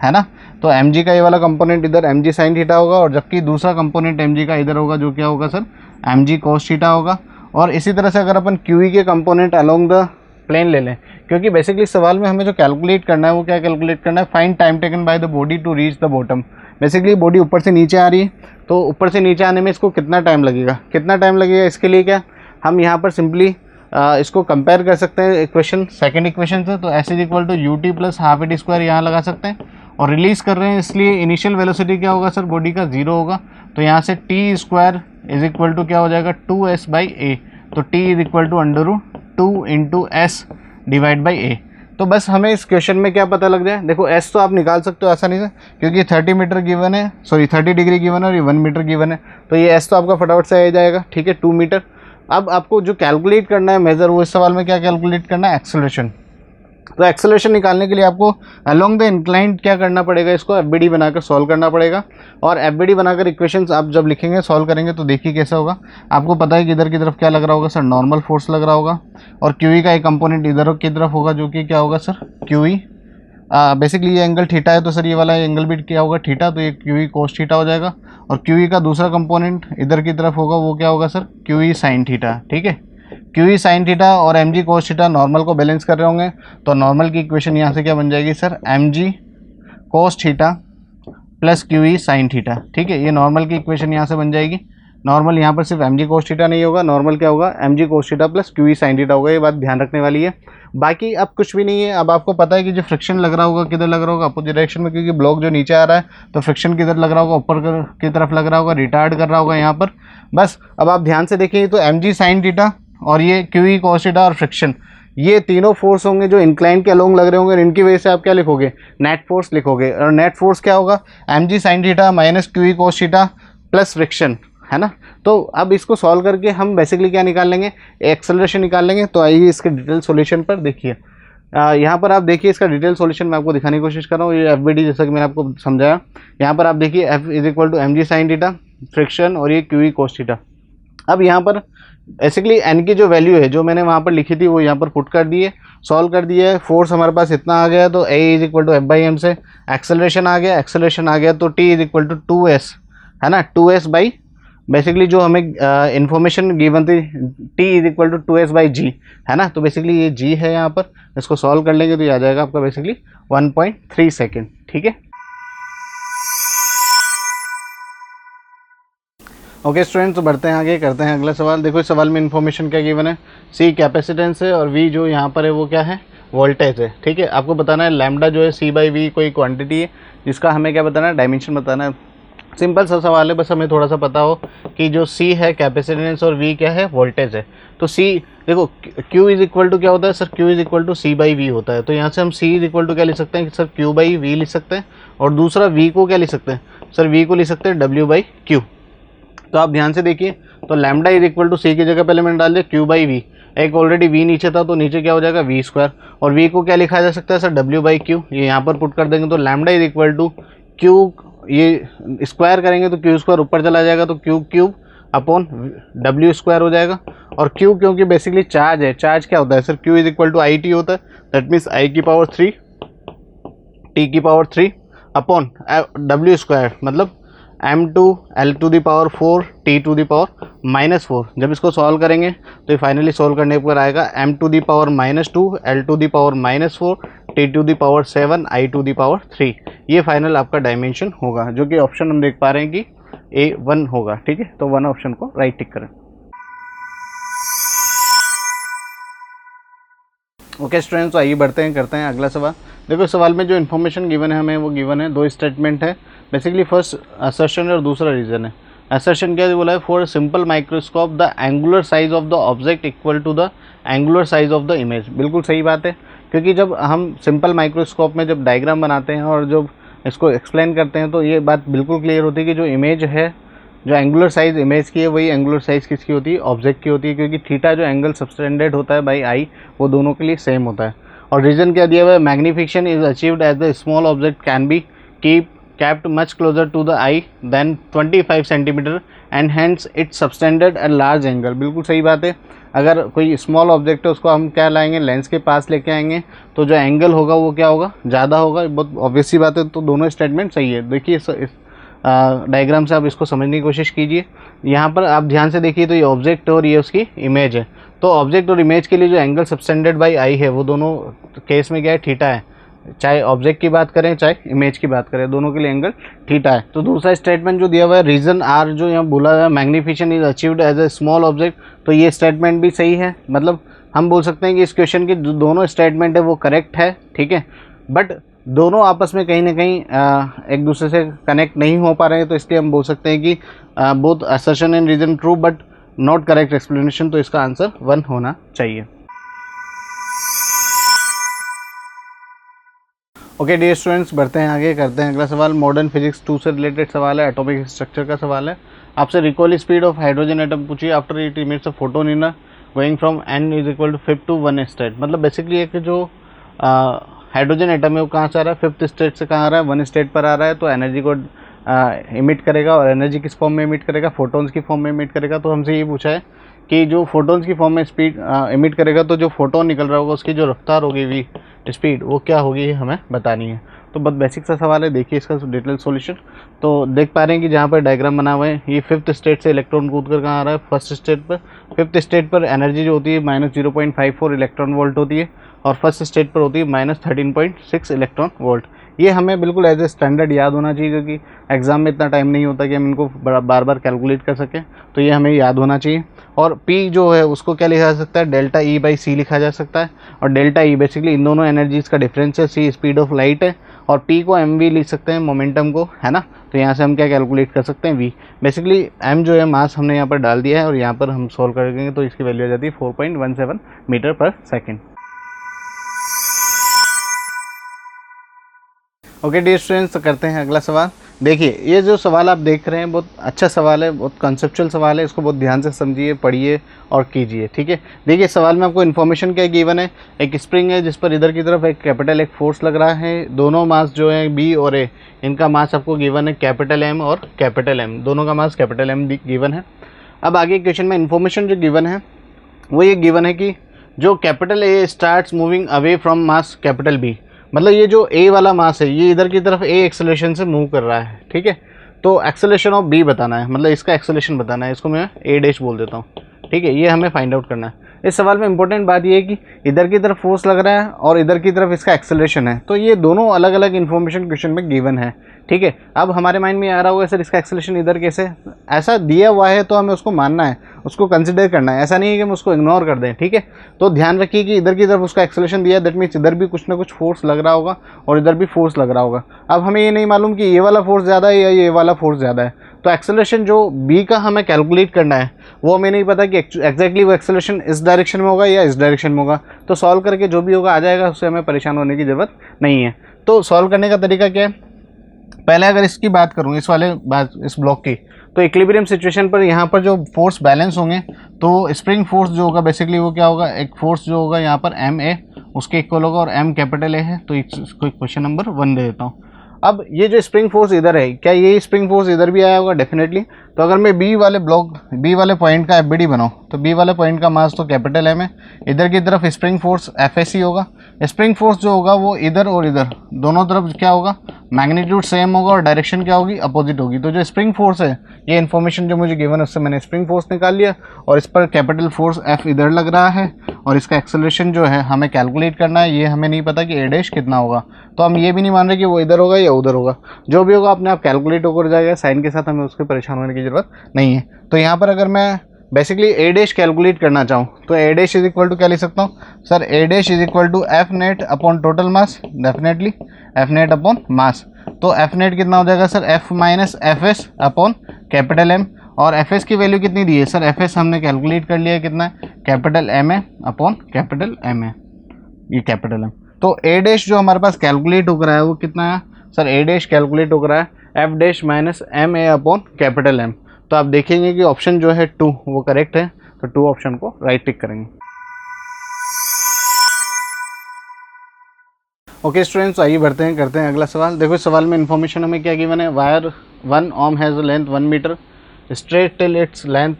[SPEAKER 1] है ना। तो mg का ये वाला कंपोनेंट इधर mg साइन थीटा होगा, और जबकि दूसरा कंपोनेंट mg का इधर होगा, जो क्या होगा सर mg cos थीटा होगा। और इसी तरह से अगर अपन QE के कंपोनेंट अलोंग द प्लेन ले लें, क्योंकि बेसिकली सवाल में हमें जो कैलकुलेट करना है वो क्या कैलकुलेट करना है, find time taken by the body to reach the bottom. Basically body ऊपर से नीचे आ रही है, तो ऊपर से नीचे आने में इसको कितना टाइम लगेगा, कितना टाइम लगेगा, इसके लिए क्या हम यहाँ पर सिंपली इसको कंपेयर कर सकते हैं इक्वेशन, सेकंड इक्वेशन से। तो s is equal to u t plus half at square यहाँ लगा सकते हैं, और रिलीज़ कर रहे हैं इसलिए इनिशियल वेलोसिटी क्या होगा सर, बॉडी का 0 होगा। तो यहाँ से T square is equal to क्या हो जाएगा 2s बाई ए। तो t is equal to √2 into S divide by A. तो बस हमें इस क्वेश्चन में क्या पता लग जाए, देखो s तो आप निकाल सकते हो आसानी से, क्योंकि 30 मीटर गिवन है, सॉरी 30 डिग्री गिवन है और ये 1 मीटर गिवन है, तो ये s तो आपका फटाफट से आ जाएगा, ठीक है, 2 मीटर। अब आपको जो कैलकुलेट करना है मेजर, वो इस सवाल में क्या कैलकुलेट करना है, एक्सेलरेशन। तो एक्सेलरेशन निकालने के लिए आपको अलोंग द इंक्लाइन क्या करना पड़ेगा, इसको FBD बनाकर सॉल्व करना पड़ेगा। और FBD बनाकर इक्वेशंस आप जब लिखेंगे सॉल्व करेंगे तो देखिए कैसा होगा। आपको पता है कि इधर की तरफ क्या लग रहा होगा सर, नॉर्मल फोर्स लग रहा होगा, और QE का एक कंपोनेंट इधर की तरफ होगा जो कि क्या होगा सर QE। बेसिकली ये एंगल थीटा है, तो सर ये वाला एंगल भी क्या होगा थीटा, तो ये QE cos थीटा हो जाएगा। और QE का दूसरा कंपोनेंट इधर की तरफ होगा, वो क्या होगा सर QE sin थीटा, ठीक है। QE sin थीटा और mg cos थीटा नॉर्मल को बैलेंस कर रहे होंगे, तो नॉर्मल की इक्वेशन यहाँ से क्या बन जाएगी sir, mg cos theta plus QE sin theta, ठीक है। ये नॉर्मल की इक्वेशन यहाँ से बन जाएगी। नॉर्मल यहाँ पर सिर्फ mg cos थीटा नहीं होगा, नॉर्मल क्या होगा mg cos theta plus QE sin theta होगा, ये बात ध्यान रखने वाली है। बाकी अब कुछ भी नहीं है। अब आपको पता है कि जो फ्रिक्शन लग रहा होगा किधर लग रहा होगा, अपोजिट डायरेक्शन में, क्योंकि ब्लॉक जो नीचे आ रहा है तो फ्रिक्शन किधर लग रहा होगा, ऊपर की तरफ लग रहा होगा, रिटार्ड कर रहा होगा यहाँ पर। बस अब आप ध्यान से देखिए, तो mg sin थीटा और ये QE cos थीटा और फ्रिक्शन, ये तीनों फोर्स होंगे जो इंक्लाइन के अलोंग लग रहे होंगे, इनकी वजह से आप क्या लिखोगे, नेट फोर्स लिखोगे। और नेट फोर्स क्या होगा, mg sin theta minus QE cos theta plus friction, है ना। तो अब इसको सॉल्व करके हम बेसिकली क्या निकाल लेंगे, एक्सेलरेशन निकाल लेंगे। तो आइए इसके डिटेल सॉल्यूशन पर देखिए। यहाँ पर आप देखिए इसका डिटेल सॉल्यूशन मैं आपको दिखाने की कोशिश कर रहा हूँ। ये FBD जैसा कि मैंने आपको समझाया, यहाँ पर आप देखिए F is equal to mg sin theta friction और ये QE cos थीटा। अब यहाँ पर बेसिकली n की जो वैल्यू है जो मैंने वहाँ पर लिखी थी वो यहाँ पर पुट कर दी है, सॉल्व कर दिया है। फोर्स हमारे पास इतना आ गया, तो A is equal to F/m से एक्सेलरेशन आ गया, तो T is equal to 2s, है ना, 2s बाई बेसिकली जो हमें इंफॉर्मेशन गिवन थी t is equal to 2s/g, है ना। तो बेसिकली ये g है यहाँ पर, इसको सॉल्व कर लेंगे तो ये आ जाएगा आपका बेसिकली 1.3 सेकेंड, ठीक है। ओके स्टूडेंट, तो बढ़ते हैं आगे, करते हैं अगला सवाल। देखो इस सवाल में इन्फॉर्मेशन क्या गिवन है, c कैपेसिटेंस है और v जो यहाँ पर है वो क्या है, वोल्टेज है, ठीक है। आपको बताना है लैम्डा जो है c/v कोई क्वांटिटी है जिसका हमें क्या बताना है, डायमेंशन बताना है। सिंपल सा सवाल है, बस हमें थोड़ा सा पता हो कि जो c है कैपेसिटेंस और v क्या है, वोल्टेज है। तो c देखो q इज इक्वल टू क्या होता है sir, q is equal to c/v होता है। तो यहाँ से हम c इज इक्वल टू क्या लिख सकते हैं कि सर q/v लिख सकते हैं, और दूसरा v को क्या लिख सकते हैं सर, v को लिख सकते हैं w/q। तो आप ध्यान से देखिए, तो लैम्डा इज इक्वल टू सी की जगह पहले मैंने डाल दिया q/v, एक ऑलरेडी v नीचे था तो नीचे क्या हो जाएगा v², और v को क्या लिखा जा सकता है सर, w/q। ये यहाँ पर पुट कर देंगे तो lambda is equal to q, ये स्क्वायर करेंगे तो q² ऊपर चला जाएगा तो q³ अपॉन w² हो जाएगा। और q क्योंकि बेसिकली चार्ज है, चार्ज क्या होता है sir, q is equal to IT होता है, that means I⁻³ T⁻³ upon w² मतलब m2L⁴ T⁻⁻4। जब इसको सॉल्व करेंगे तो ये फाइनली सॉल्व करने पर आएगा m⁻⁻2 L⁻⁻4 T⁻7 I⁻3। ये फाइनल आपका डायमेंशन होगा, जो कि ऑप्शन हम देख पा रहे हैं कि A1 होगा, ठीक है। तो 1 ऑप्शन को राइट टिक करें। ओके स्टूडेंट्स, तो आइए बढ़ते हैं, करते हैं अगला सवाल। देखो इस सवाल में जो इन्फॉर्मेशन गिवन है हमें, वो गिवन है 2 स्टेटमेंट है बेसिकली, फर्स्ट असर्शन और दूसरा रीजन है। असर्शन क्या बोला है, for simple microscope the angular size of the object equal to the angular size of the image. बिल्कुल सही बात है, क्योंकि जब हम सिंपल माइक्रोस्कोप में जब डायग्राम बनाते हैं और जब इसको एक्सप्लेन करते हैं तो ये बात बिल्कुल क्लियर होती है कि जो इमेज है, जो एंगुलर साइज इमेज की है, वही एंगुलर साइज किसकी होती है, ऑब्जेक्ट की होती है, क्योंकि थीटा जो एंगल सबटेंडेड होता है बाई आई, वो दोनों के लिए सेम होता है। और रीजन क्या दिया हुआ है, magnification is achieved as the small object can be kept much closer to the eye than 25 centimetre and hence it subtended a large angle। बिल्कुल सही बात है, अगर कोई स्मॉल ऑब्जेक्ट है उसको हम क्या लाएंगे, लेंस के पास लेके आएंगे तो जो एंगल होगा वो क्या होगा, ज़्यादा होगा। बहुत ऑब्वियस सी बात है, तो दोनों स्टेटमेंट सही है। देखिए इस डायग्राम से आप इसको समझने की कोशिश कीजिए। यहाँ पर आप ध्यान से देखिए तो ये ऑब्जेक्ट और ये उसकी इमेज है। तो ऑब्जेक्ट और इमेज के लिए जो एंगल सबटेंडेड बाई आई है वो दोनों केस में क्या है, थीटा है। चाहे ऑब्जेक्ट की बात करें चाहे इमेज की बात करें, दोनों के लिए एंगल थीटा है। तो दूसरा स्टेटमेंट जो दिया हुआ है, रीजन आर जो यहाँ बोला हुआ है, magnification is achieved as a small object, तो ये स्टेटमेंट भी सही है। मतलब हम बोल सकते हैं कि इस क्वेश्चन के जो दोनों स्टेटमेंट है वो करेक्ट है, ठीक है, बट दोनों आपस में कहीं ना कहीं एक दूसरे से कनेक्ट नहीं हो पा रहे हैं, तो इसलिए हम बोल सकते हैं कि both assertion and reason true but not correct explanation. तो इसका आंसर 1 होना चाहिए। ओके डियर स्टूडेंट्स, बढ़ते हैं आगे, करते हैं अगला सवाल। मॉडर्न फिजिक्स 2 से रिलेटेड सवाल है, एटॉमिक स्ट्रक्चर का सवाल है। आपसे recall speed of hydrogen atom पूछिए after it emits a photon in going from n is equal to 5 to 1 state. मतलब बेसिकली एक जो हाइड्रोजन एटम है वो कहाँ से आ रहा है, 5th स्टेट से कहाँ आ रहा है, 1 स्टेट पर आ रहा है। तो एनर्जी को इमिट करेगा, और एनर्जी किस फॉर्म में इमिट करेगा, फोटोन्स की फॉर्म में इमिट करेगा। तो हमसे ये पूछा है कि जो फोटोन्स की फॉर्म में स्पीड इमिट करेगा, तो जो फोटोन निकल रहा होगा उसकी जो रफ्तार होगी वी स्पीड, वो क्या होगी, ये हमें बतानी है। तो बहुत बेसिक सा सवाल है, देखिए इसका डिटेल सॉल्यूशन। तो देख पा रहे हैं कि जहाँ पर डायग्राम बना हुआ है, ये 5th स्टेट से इलेक्ट्रॉन कूद कर कहाँ आ रहा है, 1st स्टेट पर। 5th स्टेट पर एनर्जी जो होती है -0.54 इलेक्ट्रॉन वोल्ट होती है, और 1st स्टेट पर होती है -13.6 इलेक्ट्रॉन वोल्ट। ये हमें बिल्कुल एज ए स्टैंडर्ड याद होना चाहिए, क्योंकि एग्जाम में इतना टाइम नहीं होता कि हम इनको बार बार कैलकुलेट कर सकें, तो ये हमें याद होना चाहिए। और P जो है उसको क्या लिखा जा सकता है, डेल्टा E/c लिखा जा सकता है। और डेल्टा E बेसिकली इन दोनों एनर्जीज का डिफरेंस है, C स्पीड ऑफ लाइट है, और P को mv लिख सकते हैं, मोमेंटम को, है ना। तो यहाँ से हम क्या कैलकुलेट कर सकते हैं, v बेसिकली m जो है मास हमने यहाँ पर डाल दिया है, और यहाँ पर हम सॉल्व करेंगे तो इसकी वैल्यू आ जाती है 4.17 मीटर पर सेकेंड। ओके डियर स्टूडेंट्स, तो करते हैं अगला सवाल। देखिए ये जो सवाल आप देख रहे हैं बहुत अच्छा सवाल है, बहुत कंसेप्चुअल सवाल है, इसको बहुत ध्यान से समझिए, पढ़िए और कीजिए, ठीक है। देखिए सवाल में आपको इन्फॉर्मेशन क्या गिवन है, एक स्प्रिंग है जिस पर इधर की तरफ एक कैपिटल एक फोर्स लग रहा है। दोनों मास जो है B और A, इनका मास आपको गिवन है कैपिटल M और कैपिटल M, दोनों का मास कैपिटल M गिवन है। अब आगे क्वेश्चन में इन्फॉर्मेशन जो गिवन है वो ये गिवन है कि जो capital A starts moving away from mass capital B, मतलब ये जो A वाला मास है ये इधर की तरफ A एक्सेलरेशन से मूव कर रहा है, ठीक है। तो एक्सेलरेशन ऑफ बी बताना है, मतलब इसका एक्सेलरेशन बताना है, इसको मैं ए डैश बोल देता हूँ, ठीक है। ये हमें फाइंड आउट करना है। इस सवाल में इंपॉर्टेंट बात ये है कि इधर की तरफ फोर्स लग रहा है और इधर की तरफ इसका एक्सेलरेशन है, तो ये दोनों अलग अलग इन्फॉर्मेशन क्वेश्चन में गिवन है, ठीक है। अब हमारे माइंड में आ रहा होगा सर इसका एक्सेलरेशन इधर कैसे, ऐसा दिया हुआ है तो हमें उसको मानना है, उसको कंसिडर करना है, ऐसा नहीं है कि हम उसको इग्नोर कर दें, ठीक है। तो ध्यान रखिए कि इधर की तरफ उसका एक्सेलरेशन दिया है, दैट मीन्स इधर भी कुछ ना कुछ फोर्स लग रहा होगा और इधर भी फोर्स लग रहा होगा। अब हमें ये नहीं मालूम कि ये वाला फोर्स ज़्यादा है या ये वाला फोर्स ज़्यादा है, तो एक्सेलरेशन जो बी का हमें कैलकुलेट करना है वो हमें नहीं पता कि एग्जैक्टली वो एक्सेलरेशन इस डायरेक्शन में होगा या इस डायरेक्शन में होगा। तो सॉल्व करके जो भी होगा आ जाएगा, उससे हमें परेशान होने की ज़रूरत नहीं है। तो सॉल्व करने का तरीका क्या है, पहले अगर इसकी बात करूँ इस ब्लॉक की, तो इक्विलिब्रियम सिचुएशन पर यहाँ पर जो फोर्स बैलेंस होंगे, तो स्प्रिंग फोर्स जो होगा बेसिकली वो क्या होगा, एक फोर्स जो होगा यहाँ पर एम ए उसके इक्वल होगा और एम कैपिटल ए है, तो इसको क्वेश्चन नंबर 1 दे देता हूँ। अब ये जो स्प्रिंग फोर्स इधर है, क्या ये स्प्रिंग फोर्स इधर भी आया होगा, डेफिनेटली। तो अगर मैं बी वाले पॉइंट का एफबीडी बनाऊँ, तो बी वाले पॉइंट का मास तो कैपिटल एम है, इधर की तरफ स्प्रिंग फोर्स एफएससी होगा। स्प्रिंग फोर्स जो होगा वो इधर और इधर दोनों तरफ क्या होगा, मैग्नीट्यूड सेम होगा और डायरेक्शन क्या होगी, अपोजिट होगी। तो जो स्प्रिंग फोर्स है, ये इन्फॉर्मेशन जो मुझे गिवन है उससे मैंने स्प्रिंग फोर्स निकाल लिया और इस पर कैपिटल फोर्स एफ इधर लग रहा है और इसका एक्सेलरेशन जो है हमें कैलकुलेट करना है। ये हमें नहीं पता कि ए डैश कितना होगा, तो हम ये भी नहीं मान रहे कि वो इधर होगा या उधर होगा, जो भी होगा अपने आप कैलकुलेट होकर जाएगा साइन के साथ, हमें उसके परेशान होने की ज़रूरत नहीं है। तो यहाँ पर अगर मैं बेसिकली ए डैश कैलकुलेट करना चाहूँ तो a dash is equal to क्या लिख सकता हूँ sir, a dash is equal to F net upon total mass, definitely F net upon mass. तो एफ नेट कितना हो जाएगा sir, F minus F s upon capital M, और एफ एस की वैल्यू कितनी दी है सर, एफ एस हमने कैलकुलेट कर लिया है कितना है, capital M a upon capital M a, ये कैपिटल एम। तो ए डैश जो हमारे पास कैलकुलेट हो रहा है वो कितना है सर, ए डैश कैलकुलेट हो रहा है F dash minus m a upon capital M. तो आप देखेंगे कि ऑप्शन जो है 2 वो करेक्ट है, तो 2 ऑप्शन को राइट टिक करेंगे। ओके स्टूडेंट्स, आइए बढ़ते हैं, करते हैं अगला सवाल। देखो इस सवाल में इन्फॉर्मेशन हमें क्या गिवन है, wire 1 ohm has a length 1 metre, stretched till its length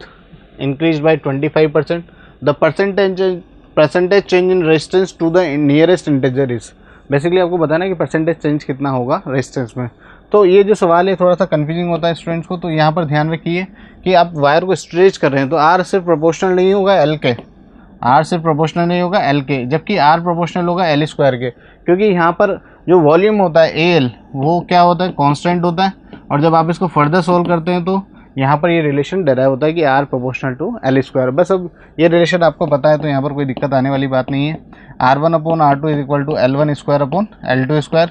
[SPEAKER 1] increase by 25%, the percentage change in resistance to the nearest integer is. Basically आपको बताना है कि परसेंटेज चेंज कितना होगा रेजिस्टेंस में। तो ये जो सवाल है थोड़ा सा कंफ्यूजिंग होता है स्टूडेंट्स को, तो यहाँ पर ध्यान रखिए कि आप वायर को स्ट्रेच कर रहे हैं तो आर सिर्फ प्रोपोर्शनल नहीं होगा एल के, आर सिर्फ प्रोपोर्शनल नहीं होगा एल के, जबकि आर प्रोपोर्शनल होगा एल स्क्वायर के, क्योंकि यहाँ पर जो वॉल्यूम होता है ए एल वो क्या होता है, कांस्टेंट होता है। और जब आप इसको फर्दर सोल्व करते हैं तो यहाँ पर ये रिलेशन डेराइव होता है कि R proportional to L square. बस अब ये रिलेशन आपको पता है तो यहाँ पर कोई दिक्कत आने वाली बात नहीं है। R1 upon R2 is equal to L1 square upon L2 square.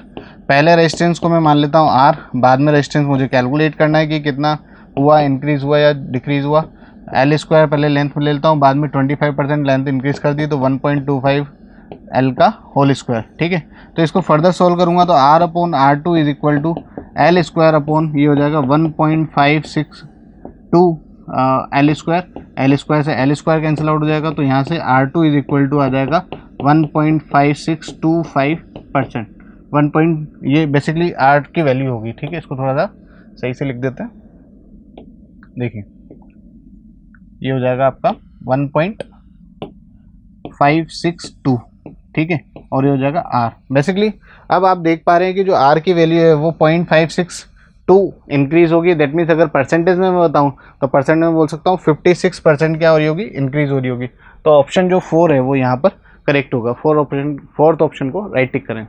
[SPEAKER 1] पहले रेजिस्टेंस को मैं मान लेता हूँ R, बाद में रेजिस्टेंस मुझे कैलकुलेट करना है कि कितना हुआ, इंक्रीज़ हुआ या डिक्रीज़ हुआ। L स्क्वायर पहले लेंथ में ले लेता हूँ, बाद में 25% लेंथ इंक्रीज़ कर दी तो 1.25 L का होल स्क्वायर, ठीक है। तो इसको फर्दर सोल्व करूँगा तो R upon R2 is equal to L square upon ये हो जाएगा 1.562 L स्क्वायर, L स्क्वायर से L स्क्वायर कैंसिल आउट हो जाएगा, तो यहाँ से R2 इज इक्वल टू आ जाएगा 1.5625%। ये बेसिकली R की वैल्यू होगी, ठीक है। इसको थोड़ा सा सही से लिख देते हैं, देखिए ये हो जाएगा आपका 1.562, ठीक है, और ये हो जाएगा R बेसिकली। अब आप देख पा रहे हैं कि जो R की वैल्यू है वो 0.562 इंक्रीज़ होगी। दैट मीन्स अगर परसेंटेज में मैं बताऊं तो परसेंट में बोल सकता हूँ 56% क्या हो रही होगी, इंक्रीज़ हो रही होगी। तो ऑप्शन जो 4 है वो यहाँ पर करेक्ट होगा। फोर्थ ऑप्शन को राइट टिक करें।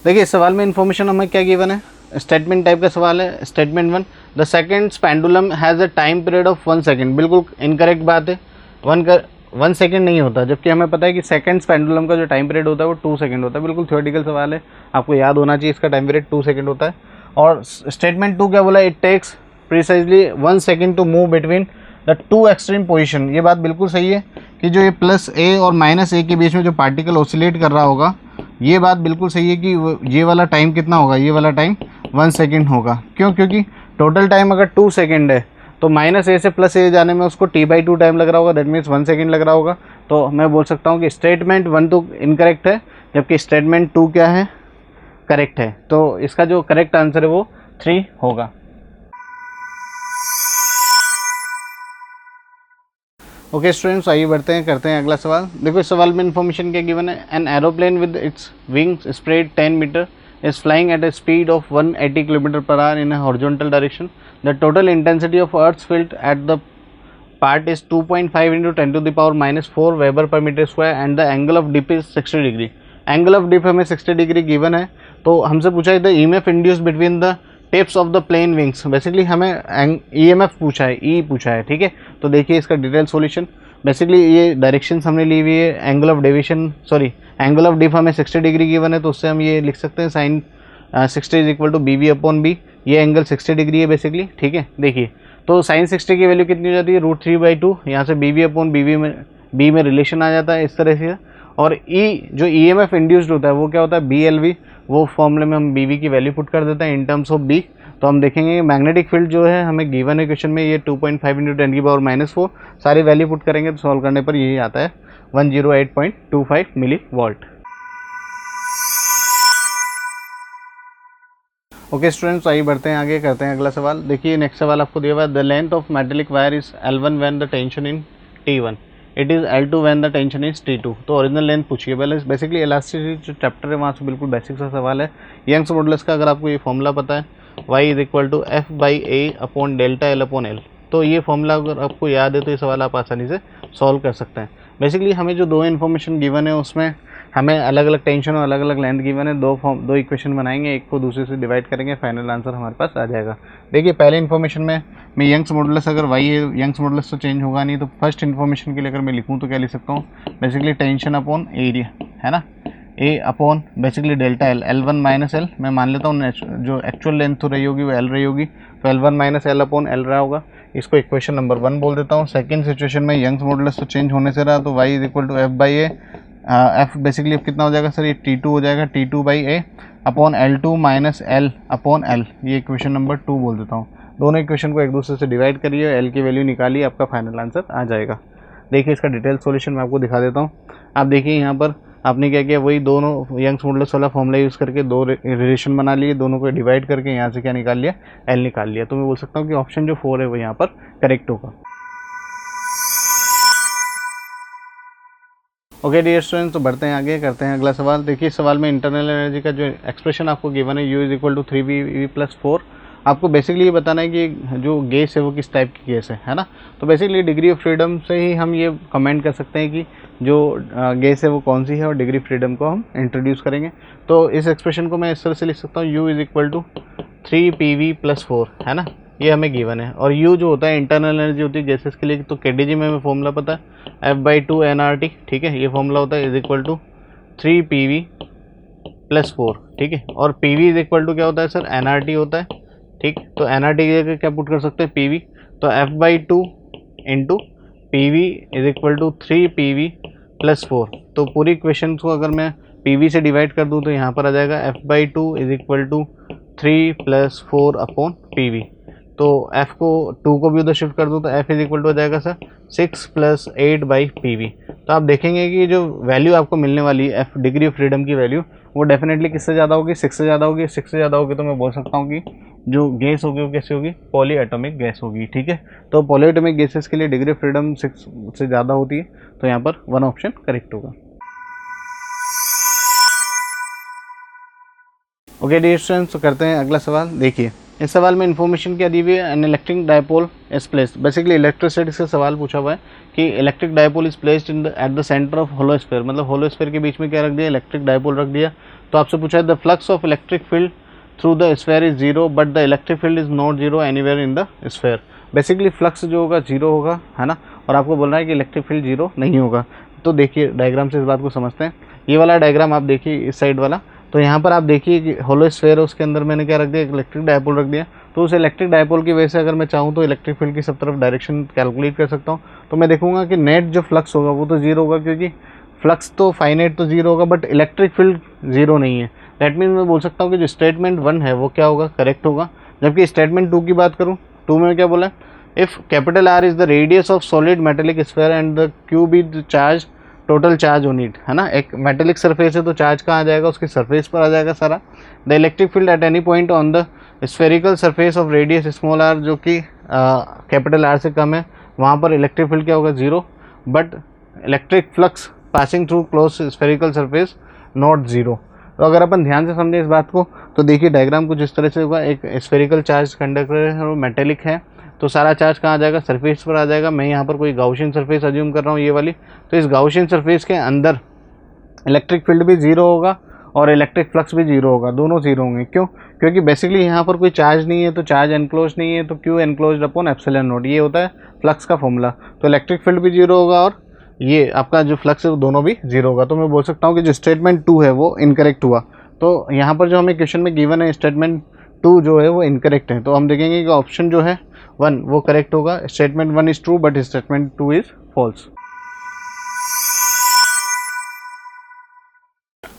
[SPEAKER 1] देखिए इस सवाल में इन्फॉर्मेशन हमें क्या गिवन है, स्टेटमेंट टाइप का सवाल है। Statement 1, the seconds pendulum has a time period of 1 second. बिल्कुल इनकरेक्ट बात है, 1 सेकेंड नहीं होता, जबकि हमें पता है कि सेकेंड्स पेंडुलम का जो टाइम पीरियड होता है वो 2 सेकेंड होता है। बिल्कुल थ्योरेटिकल सवाल है, आपको याद होना चाहिए इसका टाइम पीरियड 2 सेकेंड होता है। और स्टेटमेंट 2 क्या बोला, it takes precisely 1 second to move between the 2 extreme position. ये बात बिल्कुल सही है कि जो ये प्लस ए और माइनस ए के बीच में जो पार्टिकल ऑसिलेट कर रहा होगा, ये बात बिल्कुल सही है कि ये वाला टाइम कितना होगा, ये वाला टाइम 1 सेकेंड होगा। क्यों? क्योंकि टोटल टाइम अगर 2 सेकेंड है तो माइनस ए से प्लस ए जाने में उसको t/2 टाइम लग रहा होगा, दैट मीन्स 1 सेकेंड लग रहा होगा। तो मैं बोल सकता हूँ कि स्टेटमेंट 1 तो इनकरेक्ट है, जबकि स्टेटमेंट 2 क्या है, करेक्ट है। तो इसका जो करेक्ट आंसर है वो 3 होगा। ओके स्टूडेंट्स, आइए बढ़ते हैं, करते हैं अगला सवाल। देखो इस सवाल में इन्फॉर्मेशन क्या गिवन है, an aeroplane with its wings spread 10 metre is flying at a speed of 180 km per hour in a horizontal direction. The total intensity of Earth's field at the part is 2.5 into 10 to the power minus 4 Weber per meter square and the angle of dip is 60 degree. Angle of dip हमें 60 डिग्री गिवन है, तो हमसे पूछा है the EMF induce between the tips of the plane wings. Basically हमें ईएमएफ पूछा है, ई पूछा है. ठीक है, तो देखिए इसका डिटेल सॉल्यूशन. बेसिकली ये डायरेक्शन हमने ली हुई है, angle of deviation angle of dip हमें 60 डिग्री गिवन है, तो उससे हम ये लिख सकते हैं sine 60 is equal to B V upon B. ये एंगल 60 डिग्री है बेसिकली. ठीक है, देखिए तो साइन 60 की वैल्यू कितनी हो जाती है, √3/2. यहाँ से बी वी अपॉन बी में रिलेशन आ जाता है इस तरह से. और ई जो ईएमएफ इंड्यूस्ड होता है वो क्या होता है, BLV. वो फॉर्मूले में हम BV की वैल्यू पुट कर देते हैं इन टर्म्स ऑफ B. तो हम देखेंगे मैग्नेटिक फील्ड जो है हमें गिवन है क्वेश्चन में, ये 2.5 इंटू 10 की पावर -4 सारी वैल्यू पुट करेंगे तो सॉल्व करने पर यही आता है 108.25 मिली वॉल्ट. ओके स्टूडेंट्स, आइए बढ़ते हैं आगे, करते हैं अगला सवाल. देखिए नेक्स्ट सवाल आपको दिया हुआ है, the length of metallic wire is L1 when the tension in T1, it is L2 when the tension is T2. तो ओरिजिनल लेंथ पूछिए. बेसिकली इलास्टिसिटी जो चैप्टर है वहाँ से बिल्कुल बेसिक सा सवाल है. यंग्स मॉडुलस का अगर आपको ये फॉर्मूला पता है, y is equal to F/A upon delta L upon L, तो ये फॉर्मूला अगर आपको याद है तो ये सवाल आप आसानी से सॉल्व कर सकते हैं. बेसिकली हमें जो दो इन्फॉर्मेशन गिवन है उसमें हमें अलग अलग टेंशन और अलग अलग लेंथ गिवन है. दो इक्वेशन बनाएंगे, एक को दूसरे से डिवाइड करेंगे, फाइनल आंसर हमारे पास आ जाएगा. देखिए पहले इन्फॉर्मेशन में मैं यंग्स मॉडुलस, अगर y है यंग्स मॉडुलस तो चेंज होगा नहीं, तो फर्स्ट इन्फॉर्मेशन के लिए अगर मैं लिखूँ तो क्या लिख सकता हूँ, बेसिकली टेंशन अपॉन एरिया है ना, A upon basically delta L, L1 minus L. मैं मान लेता हूँ जो एक्चुअल लेंथ तो रही होगी वो L रही होगी, तो L1 minus L upon L रहा होगा. इसको इक्वेशन नंबर 1 बोल देता हूँ. सेकंड सिचुएशन में यंग्स मॉडुलस तो चेंज होने से रहा, तो y is equal to F/A. F basically अब कितना हो जाएगा सर, ये T2 हो जाएगा, T2/A upon L2 minus L upon L. ये इक्वेशन नंबर 2 बोल देता हूँ. दोनों इक्वेशन को एक दूसरे से डिवाइड करिए, L की वैल्यू निकालिए, आपका फाइनल आंसर आ जाएगा. देखिए इसका डिटेल सॉल्यूशन मैं आपको दिखा देता हूँ. आप देखिए यहाँ पर आपने क्या किया, वही दोनों यंग्स मॉडुलस वाला फॉर्मूला यूज़ करके दो रिलेशन बना लिए, दोनों को डिवाइड करके यहाँ से क्या निकाल लिया, L निकाल लिया. तो मैं बोल सकता हूँ कि ऑप्शन जो 4 है वो यहाँ पर करेक्ट होगा. ओके डियर स्टूडेंट्स, तो बढ़ते हैं आगे, करते हैं अगला सवाल. देखिए इस सवाल में इंटरनल एनर्जी का जो एक्सप्रेशन आपको गिवन है, U is equal to 3VV+4. आपको बेसिकली ये बताना है कि जो गैस है वो किस टाइप की गैस है ना. तो बेसिकली डिग्री ऑफ फ्रीडम से ही हम ये कमेंट कर सकते हैं कि जो गैस है वो कौन सी है, और डिग्री फ्रीडम को हम इंट्रोड्यूस करेंगे. तो इस एक्सप्रेशन को मैं इस तरह से लिख सकता हूँ, U is equal to 3PV+4 है ना, ये हमें गिवन है. और U जो होता है इंटरनल एनर्जी होती है गैसेस के लिए, तो KDG में हमें फॉर्मूला पता है, F/2 nRT. ठीक है, ये फॉर्मूला होता है इज इक्वल टू 3PV+4. ठीक है, और PV इज इक्वल टू क्या होता है सर, nRT होता है. ठीक, तो nRT की जगह क्या पुट कर सकते हैं, PV. तो F/2 into PV is equal to 3PV+4. तो पूरी इक्वेशन को अगर मैं PV से डिवाइड कर दूँ तो यहाँ पर आ जाएगा F/2 is equal to 3 + 4 upon PV. तो F को 2 को भी उधर शिफ्ट कर दूँ तो F इज इक्वल टू हो जाएगा सर 6 + 8/PV. तो आप देखेंगे कि जो वैल्यू आपको मिलने वाली है F डिग्री ऑफ फ्रीडम की वैल्यू, वो डेफिनेटली किससे ज़्यादा होगी, 6 से ज़्यादा होगी. 6 से ज़्यादा होगी तो मैं बोल सकता हूँ कि जो गैस होगी वो कैसी होगी, पॉली एटॉमिक गैस होगी. ठीक है, तो पॉली एटॉमिक गैसेस के लिए डिग्री ऑफ फ्रीडम 6 से ज़्यादा होती है, तो यहाँ पर 1 ऑप्शन करेक्ट होगा. ओके डियर स्टूडेंट्स, तो करते हैं अगला सवाल. देखिए इस सवाल में इन्फॉर्मेशन क्या दी हुई है, an electric dipole is placed. Basically electrostatics का सवाल पूछा हुआ है कि electric dipole is placed in the at the centre of hollow sphere. मतलब होलो स्फीयर के बीच में क्या रख दिया, इलेक्ट्रिक डायपोल रख दिया. तो आपसे पूछा है the flux of electric field through the sphere is 0 but the electric field is not 0 anywhere in the sphere. Basically flux जो होगा 0 होगा है ना, और आपको बोल रहा है कि इलेक्ट्रिक फील्ड 0 नहीं होगा. तो देखिए डायग्राम से इस बात को समझते हैं. ये वाला डायग्राम आप देखिए इस साइड वाला, तो यहाँ पर आप देखिए कि होलो स्फीयर है, उसके अंदर मैंने क्या रख दिया, इलेक्ट्रिक डायपोल रख दिया. तो उस इलेक्ट्रिक डायपोल की वजह से अगर मैं चाहूँ तो इलेक्ट्रिक फील्ड की सब तरफ डायरेक्शन कैलकुलेट कर सकता हूँ. तो मैं देखूंगा कि नेट जो फ्लक्स होगा वो तो 0 होगा, क्योंकि फ्लक्स तो फाइनाइट तो 0 होगा, बट इलेक्ट्रिक फील्ड 0 नहीं है. दैट मीन मैं बोल सकता हूँ कि जो स्टेटमेंट 1 है वो क्या होगा, करेक्ट होगा. जबकि स्टेटमेंट 2 की बात करूँ, 2 में क्या बोला है, if capital R is the radius of solid metallic sphere and the cube is the charge, total charge on it है ना. एक मेटेलिक सरफेस है तो चार्ज कहाँ आ जाएगा, उसकी सरफेस पर आ जाएगा सारा. The electric field at any point on the spherical surface of radius small r, जो कि कैपिटल R से कम है, वहाँ पर इलेक्ट्रिक फील्ड क्या होगा, 0. But electric flux passing through close spherical surface not 0. तो अगर अपन ध्यान से समझें इस बात को तो देखिए डायग्राम कुछ इस तरह से होगा। एक स्फेरिकल चार्ज कंडक्टर है और मेटेलिक है, तो सारा चार्ज कहाँ आ जाएगा, सरफेस पर आ जाएगा। मैं यहाँ पर कोई गाउशियन सरफेस अज्यूम कर रहा हूँ ये वाली, तो इस गाउशियन सरफेस के अंदर इलेक्ट्रिक फील्ड भी जीरो होगा और इलेक्ट्रिक फ्लक्स भी जीरो होगा, दोनों जीरो होंगे। क्यों? क्योंकि बेसिकली यहाँ पर कोई चार्ज नहीं है, तो चार्ज एनक्लोज नहीं है, तो Q enclose upon epsilon not, ये होता है फ्लक्स का फॉर्मूला। तो इलेक्ट्रिक फील्ड भी जीरो होगा और ये आपका जो फ्लक्स है वो दोनों भी जीरो होगा। तो मैं बोल सकता हूँ कि जो स्टेटमेंट 2 है वो इनकरेक्ट हुआ। तो यहाँ पर जो हमें क्वेश्चन में गिवन है स्टेटमेंट 2 जो है वो इनकरेक्ट है, तो हम देखेंगे कि ऑप्शन जो है 1 वो करेक्ट होगा। Statement 1 is true but statement 2 is false.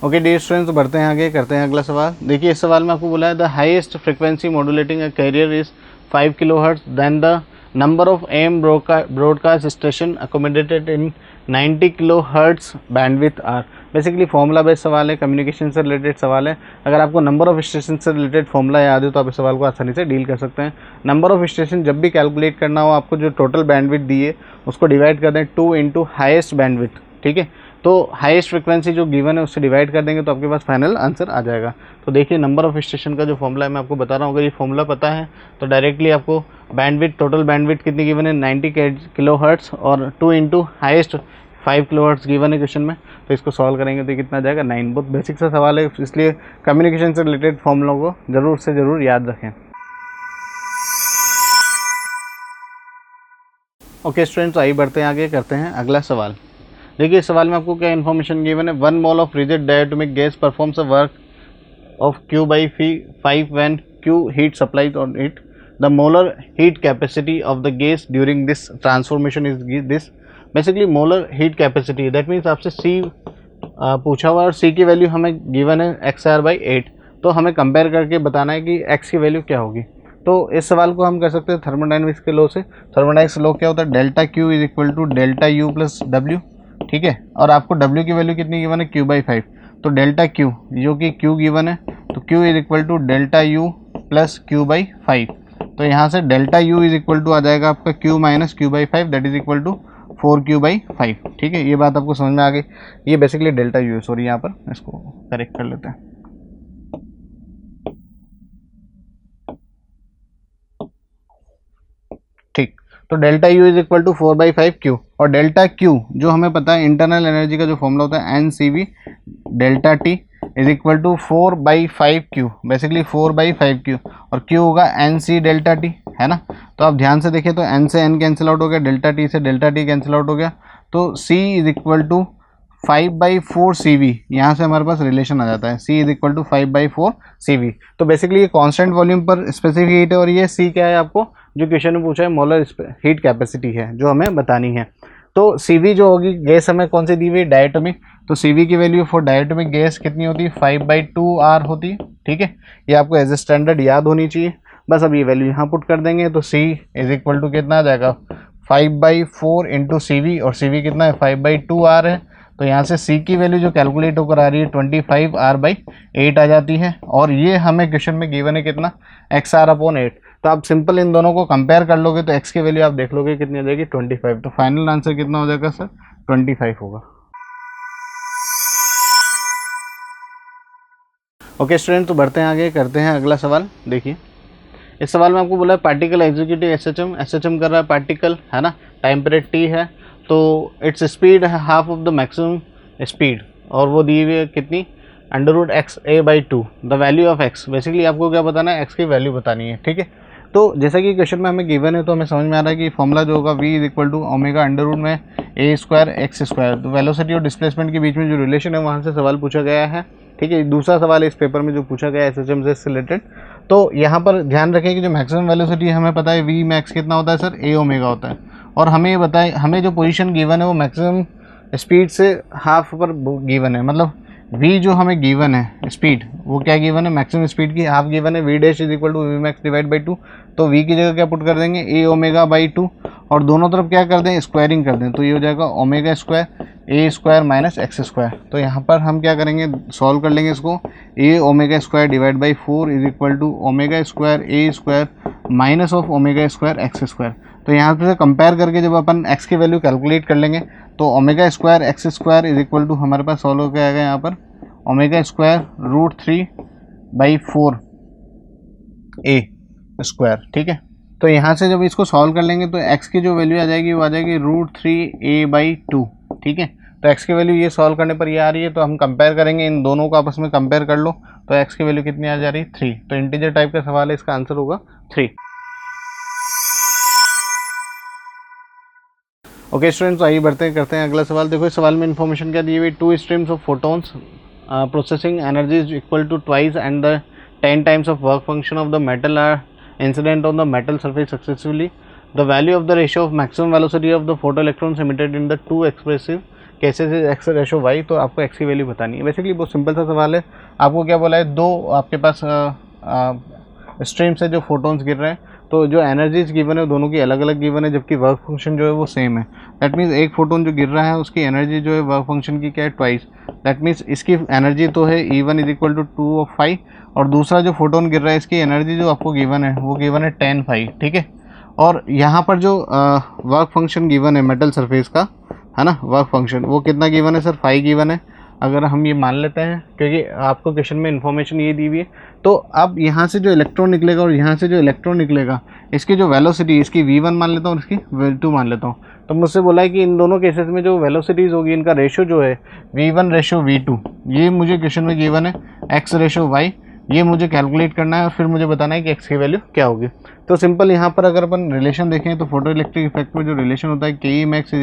[SPEAKER 1] Okay dear students, बढ़ते हैं आगे, करते हैं अगला सवाल। देखिए इस सवाल में आपको बोला है the highest frequency modulating a carrier is 5 kilohertz then the number of AM broadcast station accommodated in 90 kilohertz bandwidth are. Basically formula based सवाल है, कम्युनिकेशन से रिलेटेड सवाल है। अगर आपको नंबर ऑफ स्टेशन से रिलेटेड फॉर्मूला याद है तो आप इस सवाल को आसानी से डील कर सकते हैं। नंबर ऑफ स्टेशन जब भी कैलकुलेट करना हो, आपको जो टोटल बैंडविड्थ दी है उसको डिवाइड कर दें 2 इंटू हाइएस्ट बैंडविड्थ, ठीक है। तो हाईएस्ट फ्रिक्वेंसी जो गिवन है उससे डिवाइड कर देंगे तो आपके पास फाइनल आंसर आ जाएगा। तो देखिए नंबर ऑफ स्टेशन का जो फॉर्मूला है मैं आपको बता रहा हूँ, अगर ये फॉर्मूला पता है तो डायरेक्टली आपको बैंडविड्थ, टोटल बैंडविड्थ कितनी गिवन है 90 किलोहर्ट्ज और 2 इंटू हाइएस्ट 5 किलोहर्ट्ज गिवन है क्वेश्चन में, तो इसको सॉल्व करेंगे तो कितना जाएगा 9। बहुत बेसिक सा सवाल है, इसलिए कम्युनिकेशन से रिलेटेड फॉर्मूलों को जरूर से ज़रूर याद रखें। ओके स्टूडेंट्स, आइए बढ़ते हैं आगे, करते हैं अगला सवाल। देखिए इस सवाल में आपको क्या इन्फॉर्मेशन गिवन है। 1 mole of rigid diatomic gas performs a work of Q/5 when Q heat supplied on it. The molar heat capacity of the gas during this transformation is this. Basically molar heat capacity that means आपसे C पूछा हुआ और C की वैल्यू हमें गिवन है XR/8, तो हमें कंपेयर करके बताना है कि X की वैल्यू क्या होगी। तो इस सवाल को हम कर सकते हैं थर्मोडायनेमिक्स के लॉ से। थर्मोडायनेमिक्स लॉ क्या होता है, delta Q is equal to delta U plus W, ठीक है। और आपको W की वैल्यू कितनी गिवन है, Q/5, तो डेल्टा Q जो कि Q गिवन है, तो Q is equal to delta U plus Q/5। तो यहाँ से delta U is equal to आ जाएगा आपका Q minus Q/5 that is equal to 4Q/5, ठीक है। ये बात आपको समझ में आ गई। ये बेसिकली डेल्टा U है, सॉरी यहाँ पर इसको करेक्ट कर लेते हैं। ठीक, तो delta U is equal to 4/5Q और डेल्टा Q जो हमें पता है इंटरनल एनर्जी का जो फॉर्मूला होता है NCV delta T is equal to 4/5Q, basically 4/5Q और Q होगा NC डेल्टा T, है ना। तो आप ध्यान से देखिए तो N से N कैंसिल आउट हो गया, डेल्टा T से डेल्टा T कैंसिल आउट हो गया, तो C is equal to 5/4 CV, यहाँ से हमारे पास रिलेशन आ जाता है, C is equal to 5/4 CV। तो बेसिकली ये कांस्टेंट वॉल्यूम पर स्पेसिफिक हीट है और ये C क्या है, आपको जो क्वेश्चन में पूछा है मोलर हीट कैपेसिटी है जो हमें बतानी है। तो CV जो होगी, गैस हमें कौन सी दी हुई, डायटोमिक, तो CV की वैल्यू फॉर डायटोमिक गैस कितनी होती है, 5/2R होती है, ठीक है। ये आपको एज ए स्टैंडर्ड याद होनी चाहिए। बस अब ये वैल्यू यहाँ पुट कर देंगे तो C इज इक्वल टू कितना आ जाएगा 5/4 इंटू CV और CV कितना है 5/2R है। तो यहाँ से C की वैल्यू जो कैलकुलेट होकर आ रही है 25R/8 आ जाती है और ये हमें क्वेश्चन में गिवन है कितना XR/8। तो आप सिंपल इन दोनों को कंपेयर कर लोगे तो X की वैल्यू आप देख लोगे कितनी आ जाएगी 25। तो फाइनल आंसर कितना हो जाएगा सर, 25 होगा। ओके स्टूडेंट, तो बढ़ते हैं आगे, करते हैं अगला सवाल। देखिए इस सवाल में आपको बोला है पार्टिकल एग्जीक्यूटिव SHM कर रहा है पार्टिकल, है ना, टाइम पीरियड T है, तो इट्स स्पीड है half of the maximum speed और वो दी हुई है कितनी √XA/2 the value of X। Basically आपको क्या बताना है, X की वैल्यू बतानी है, ठीक है। तो जैसा कि क्वेश्चन में हमें गिवन है तो हमें समझ में आ रहा है कि फॉर्मूला जो होगा V is equal to omega √ में A² X²। तो वेलोसिटी और डिस्प्लेसमेंट के बीच में जो रिलेशन है वहाँ से सवाल पूछा गया है, ठीक है। दूसरा सवाल है इस पेपर में जो पूछा गया है SHM से रिलेटेड। तो यहाँ पर ध्यान रखें कि जो मैक्सिमम वेलोसिटी हमें पता है V मैक्स कितना होता है सर, A ओमेगा होता है और हमें ये बताएं हमें जो पोजीशन गिवन है वो मैक्सिमम स्पीड से हाफ पर गिवन है, मतलब V जो हमें गिवन है स्पीड वो क्या गिवन है, मैक्सिमम स्पीड की हाफ गिवन है, V dash is equal to V max divide by 2। तो V की जगह क्या पुट कर देंगे A⍵/2 और दोनों तरफ क्या कर दें, स्क्वायरिंग कर दें, तो ये हो जाएगा ω² A² माइनस X²। तो यहाँ पर हम क्या करेंगे, सॉल्व कर लेंगे इसको, A⍵² divide by 4 is equal to ω² A² minus of ω² X²। तो यहाँ पे कंपेयर करके जब अपन X की वैल्यू कैलकुलेट कर लेंगे तो ω² X² इज इक्वल टू हमारे पास सॉल्व हो के आएगा यहाँ पर ओमेगा स्क्वायर √3/4 ए स्क्वायर, ठीक है। तो यहाँ से जब इसको सॉल्व कर लेंगे तो x की जो वैल्यू आ जाएगी वो आ जाएगी √3a/2, ठीक है। तो x की वैल्यू ये सॉल्व करने पर ये आ रही है, तो हम कंपेयर करेंगे, इन दोनों को आपस में कंपेयर कर लो। तो x की वैल्यू कितनी आ जा रही है 3। तो इंटीजर टाइप का सवाल है, इसका आंसर होगा 3। ओके स्टूडेंट्स, आइए बढ़ते करते हैं अगला सवाल। देखो इस सवाल में इन्फॉर्मेशन क्या दी हुई, 2 streams of photons processing energy is equal to twice and the 10 times of work function of the metal are incident on the metal surface successively. The value of the ratio of maximum velocity of the photoelectrons emitted in the two expressive cases is x ratio y। तो आपको x की वैल्यू बतानी है। बेसिकली बहुत सिंपल सा सवाल है। आपको क्या बोला है, दो आपके पास स्ट्रीम से जो फोटोन्स गिर रहे हैं, तो जो एनर्जीज गिवन है दोनों की अलग अलग गिवन है, जबकि वर्क फंक्शन जो है वो सेम है। दैट मीन्स एक फोटोन जो गिर रहा है उसकी एनर्जी जो है वर्क फंक्शन की क्या है, ट्वाइस। दैट मीन्स इसकी एनर्जी तो है E1 इज इक्वल टू 2/5, और दूसरा जो फोटोन गिर रहा है इसकी एनर्जी जो आपको गिवन है वो गिवन है 10/5, ठीक है। और यहाँ पर जो वर्क फंक्शन गिवन है मेटल सरफेस का, है ना, वर्क फंक्शन वो कितना गिवन है सर, 5 गिवन है। अगर हम ये मान लेते हैं, क्योंकि आपको क्वेश्चन में इन्फॉर्मेशन ये दी हुई है, तो अब यहाँ से जो इलेक्ट्रॉन निकलेगा और यहाँ से जो इलेक्ट्रॉन निकलेगा, इसकी जो वेलोसिटी, इसकी V1 मान लेता हूँ, इसकी V2 मान लेता हूँ। तो मुझसे बोला है कि इन दोनों केसेस में जो वेलोसिटीज़ होगी इनका रेशो जो है V1:V2, ये मुझे क्वेश्चन में गिवन है x:y, ये मुझे कैलकुलेट करना है और फिर मुझे बताना है कि x की वैल्यू क्या होगी। तो सिंपल यहाँ पर अगर अपन रिलेशन देखें तो फोटो इलेक्ट्रिक इफेक्ट में जो रिलेशन होता है Ke max =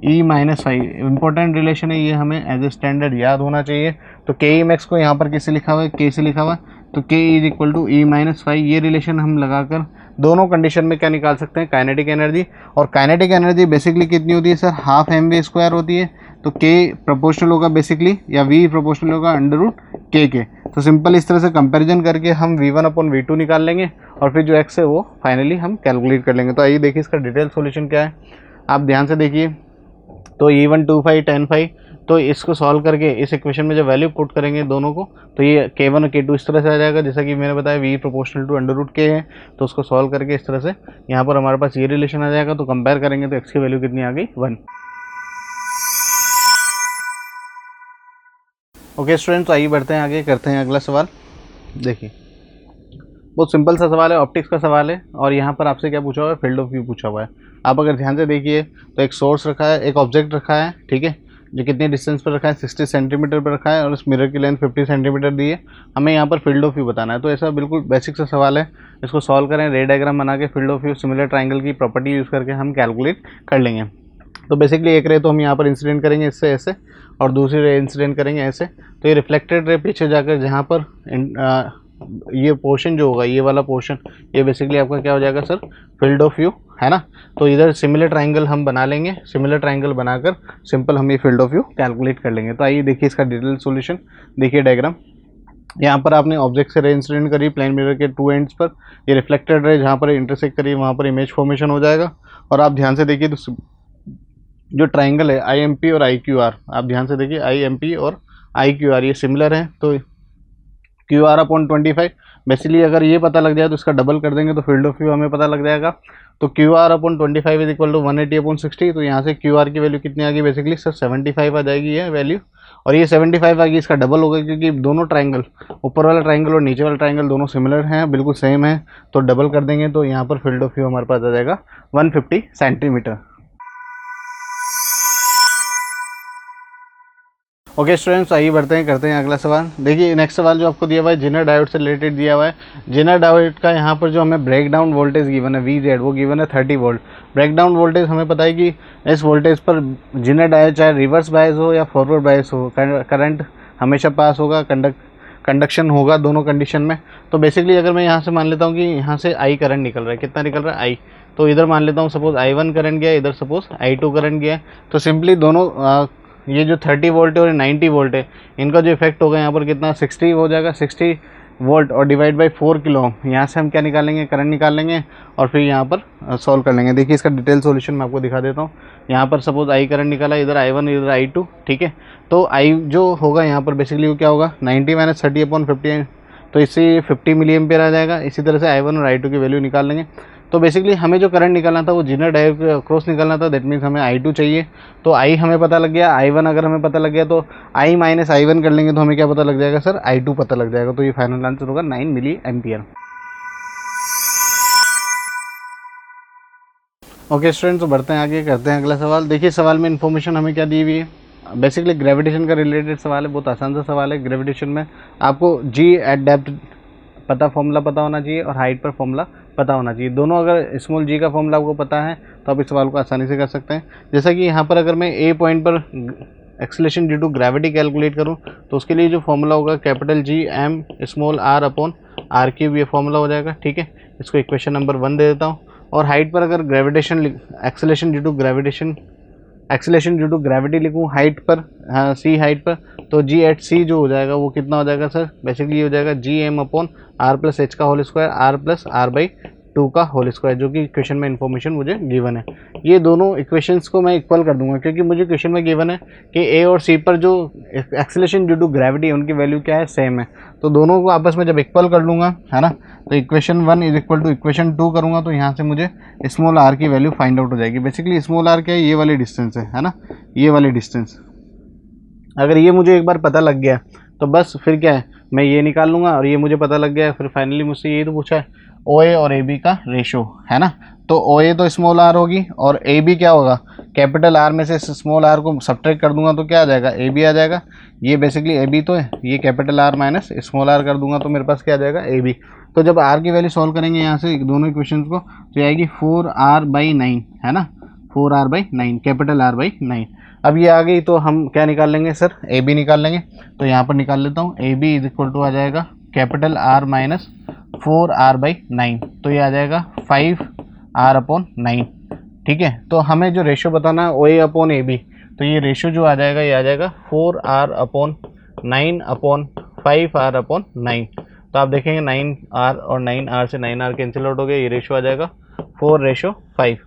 [SPEAKER 1] E-5, important relation है ये, हमें एज ए स्टैंडर्ड याद होना चाहिए। तो Ke max को यहाँ पर किससे लिखा हुआ है, K से लिखा हुआ है, तो K = E-5। ये रिलेशन हम लगाकर दोनों कंडीशन में क्या निकाल सकते हैं, काइनेटिक एनर्जी। और काइनेटिक एनर्जी बेसिकली कितनी होती है सर, ½ mv² होती है। तो K प्रोपोर्शनल होगा बेसिकली, या V प्रोपोर्शनल होगा √K के। तो सिंपल इस तरह से कंपैरिजन करके हम V1/V2 निकाल लेंगे और फिर जो x है वो फाइनली हम कैलकुलेट कर लेंगे। तो आइए देखिए इसका डिटेल सॉल्यूशन क्या है, आप ध्यान से देखिए। तो E1 2/5 10/5, तो इसको सॉल्व करके इस इक्वेशन में जब वैल्यू पुट करेंगे दोनों को, तो ये K1 और K2 इस तरह से आ जाएगा, जैसा कि मैंने बताया V प्रोपोर्शनल टू √K है। तो उसको सॉल्व करके इस तरह से यहाँ पर हमारे पास ये रिलेशन आ जाएगा। तो कंपेयर करेंगे तो x की वैल्यू कितनी आ गई, 1। ओके स्टूडेंट्स, आइए बढ़ते हैं आगे, करते हैं अगला सवाल। देखिए बहुत सिंपल सा सवाल है, ऑप्टिक्स का सवाल है, और यहाँ पर आपसे क्या पूछा हुआ है, फील्ड ऑफ व्यू पूछा हुआ है। आप अगर ध्यान से देखिए तो एक सोर्स रखा है, एक ऑब्जेक्ट रखा है, ठीक है, जो कितने डिस्टेंस पर रखा है, 60 सेंटीमीटर पर रखा है, और उस मिरर की लेंथ 50 सेंटीमीटर दी है। हमें यहाँ पर फील्ड ऑफ व्यू बताना है। तो ऐसा बिल्कुल बेसिक सा सवाल है, इसको सॉल्व करें, रे डायग्राम बना के field of view similar triangle की प्रॉपर्टी यूज़ करके हम कैलकुलेट कर लेंगे। तो बेसिकली एक रे तो हम यहाँ पर इंसिडेंट करेंगे इससे ऐसे, और दूसरी रे इंसिडेंट करेंगे ऐसे। तो ये रिफ्लेक्टेड रे पीछे जाकर जहाँ पर ये पोर्शन जो होगा, ये वाला पोर्शन, ये बेसिकली आपका क्या हो जाएगा सर, फील्ड ऑफ व्यू, है ना। तो इधर सिमिलर ट्राइंगल हम बना लेंगे, सिमिलर ट्राइंगल बनाकर सिंपल हम ये फील्ड ऑफ व्यू कैलकुलेट कर लेंगे। तो आइए देखिए इसका डिटेल सॉल्यूशन। देखिए डायग्राम, यहाँ पर आपने ऑब्जेक्ट से रे इंसिडेंट करी प्लेन मिरर के 2 एंड्स पर, ये रिफ्लेक्टेड रे जहाँ पर इंटरसेक्ट करी वहाँ पर इमेज फॉर्मेशन हो जाएगा। और आप ध्यान से देखिए तो जो ट्राइंगल है IMP और IQR, आप ध्यान से देखिए IMP और IQR ये सिमिलर हैं। तो QR/25, बेसिकली अगर ये पता लग जाए तो इसका डबल कर देंगे तो फील्ड ऑफ व्यू हमें पता लग जाएगा। तो QR/25 = 180/60। तो यहाँ से QR की वैल्यू कितनी आ गई, बेसिकली सर 75 आ जाएगी ये वैल्यू, और ये 75 आ गई, इसका डबल होगा क्योंकि दोनों ट्राइंगल, ऊपर वाला ट्राइंगल और नीचे वाला ट्राइंगल दोनों सिमिलर हैं, बिल्कुल सेम है। तो डबल कर देंगे तो यहाँ पर फील्ड ऑफ व्यू हमारे पास आ जाएगा 150 सेंटीमीटर। ओके स्टूडेंट्स, आइए बढ़ते हैं, करते हैं अगला सवाल। देखिए नेक्स्ट सवाल जो आपको दिया हुआ है जेनर डायोड से रिलेटेड दिया हुआ है। जेनर डायोड का यहाँ पर जो हमें ब्रेक डाउन वोल्टेज गिवन है VZ, वो गिवन है 30 वोल्ट। ब्रेक डाउन वोल्टेज हमें पता है कि इस वोल्टेज पर जेनर डायोड चाहे रिवर्स बायस हो या फॉरवर्ड बायस हो, करंट हमेशा पास होगा, कंडक्शन होगा दोनों कंडीशन में। तो बेसिकली अगर मैं यहाँ से मान लेता हूँ कि यहाँ से I करंट निकल रहा है, कितना निकल रहा है I, तो इधर मान लेता हूँ सपोज I1 करंट गया, इधर सपोज I2 करंट गया। तो सिंपली दोनों ये जो 30 वोल्ट है और 90 वोल्ट है, इनका जो इफेक्ट होगा यहाँ पर कितना 60 हो जाएगा, 60 वोल्ट और डिवाइड बाई 4 किलो ओम। यहाँ से हम क्या निकालेंगे, करंट निकाल लेंगे और फिर यहाँ पर सॉल्व कर लेंगे। देखिए इसका डिटेल सॉल्यूशन मैं आपको दिखा देता हूँ। यहाँ पर सपोज I करंट निकाला, इधर I1 इधर I2, ठीक है। तो I जो होगा यहाँ पर बेसिकली वो क्या होगा 90 - 30/50, तो इससे 50 मिली एम्पियर आ जाएगा। इसी तरह से I1 और I2 की वैल्यू निकाल लेंगे। तो बेसिकली हमें जो करंट निकालना था वो जीनर डायोड के अक्रॉस निकालना था, दैट मीन्स हमें I2 चाहिए। तो I हमें पता लग गया, I1 अगर हमें पता लग गया तो I माइनस I1 कर लेंगे तो हमें क्या पता लग जाएगा सर, I2 पता लग जाएगा। तो ये फाइनल आंसर होगा 9 मिली एम्पियर। ओके स्टूडेंट्स, तो बढ़ते हैं आगे, करते हैं अगला सवाल। देखिए सवाल में इन्फॉर्मेशन हमें क्या दी हुई है, बेसिकली ग्रेविटेशन का रिलेटेड सवाल है, बहुत आसान सा सवाल है। ग्रेविटेशन में आपको जी एट डेप्थ पता फॉर्मूला पता होना चाहिए और हाइट पर फॉर्मूला पता होना चाहिए। दोनों अगर स्मॉल जी का फॉर्मूला आपको पता है तो आप इस सवाल को आसानी से कर सकते हैं। जैसा कि यहाँ पर अगर मैं ए पॉइंट पर acceleration due to gravity calculate करूँ तो उसके लिए जो फॉर्मूला होगा capital G M small R upon R cube, ये फॉर्मूला हो जाएगा। ठीक है, इसको इक्वेशन नंबर 1 दे देता हूँ। और हाइट पर अगर gravitation acceleration due to gravity लिखूँ हाइट पर, हाँ सी हाइट पर, तो जी एट सी जो हो जाएगा वो कितना हो जाएगा सर, बेसिकली हो जाएगा G M upon R plus H का whole square R plus R by 2 का होल स्क्वायर, जो कि क्वेश्चन में इन्फॉर्मेशन मुझे गिवन है। ये दोनों इक्वेशंस को मैं इक्वल कर दूंगा क्योंकि मुझे क्वेश्चन में गिवन है कि ए और सी पर जो एक्सेलरेशन ड्यू टू ग्रेविटी है उनकी वैल्यू क्या है, सेम है। तो दोनों को आपस में जब इक्वल कर लूँगा, है ना, तो equation 1 is equal to equation 2 करूँगा तो यहाँ से मुझे स्मॉल आर की वैल्यू फाइंड आउट हो जाएगी। बेसिकली स्मॉल आर क्या है, ये वाली डिस्टेंस है ना, ये वाली डिस्टेंस। अगर ये मुझे एक बार पता लग गया तो बस फिर क्या है, मैं ये निकाल लूँगा और ये मुझे पता लग गया, फिर फाइनली मुझसे ये तो पूछा है ओ ए और ए बी का रेशो, है ना। तो ओ ए तो स्मॉल आर होगी और ए बी क्या होगा, कैपिटल आर में से स्मॉल आर को सब्ट्रैक्ट कर दूंगा तो क्या आ जाएगा, ए बी आ जाएगा। ये बेसिकली ए बी तो है, ये capital R minus small R कर दूंगा तो मेरे पास क्या आ जाएगा, ए बी। तो जब आर की वैल्यू सॉल्व करेंगे यहाँ से दोनों इक्वेशन को तो आएगी 4r/9, है ना, 4r/9, कैपिटल आर बाई 9। अब ये आ गई तो हम क्या निकाल लेंगे सर, ए बी निकाल लेंगे। तो यहाँ पर निकाल लेता हूँ, A B is equal to आ जाएगा कैपिटल आर माइनस 4r/9, तो ये आ जाएगा 5r/9। ठीक है, तो हमें जो रेशो बताना है ओ ए अपॉन ए बी, तो ये रेशो जो आ जाएगा ये आ जाएगा 4r/9/5r/9। तो आप देखेंगे 9r और 9r से 9r कैंसिल आउट हो गया, ये रेशो आ जाएगा 4:5।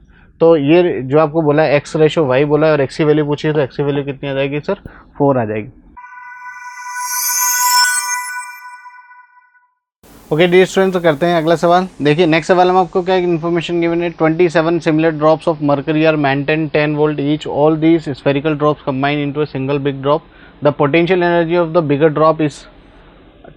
[SPEAKER 1] तो ये जो आपको बोला है x/y बोला है और x की वैल्यू पूछी है तो x की वैल्यू कितनी आ जाएगी सर, 4 आ जाएगी। ओके डियर स्टूडेंट्स, तो करते हैं अगला सवाल। देखिए नेक्स्ट सवाल में आपको क्या इन्फॉर्मेशन गिवन है, 27 similar drops of mercury are maintain 10 volt each, all these spherical drops combine into a single big drop, the potential energy of the bigger drop is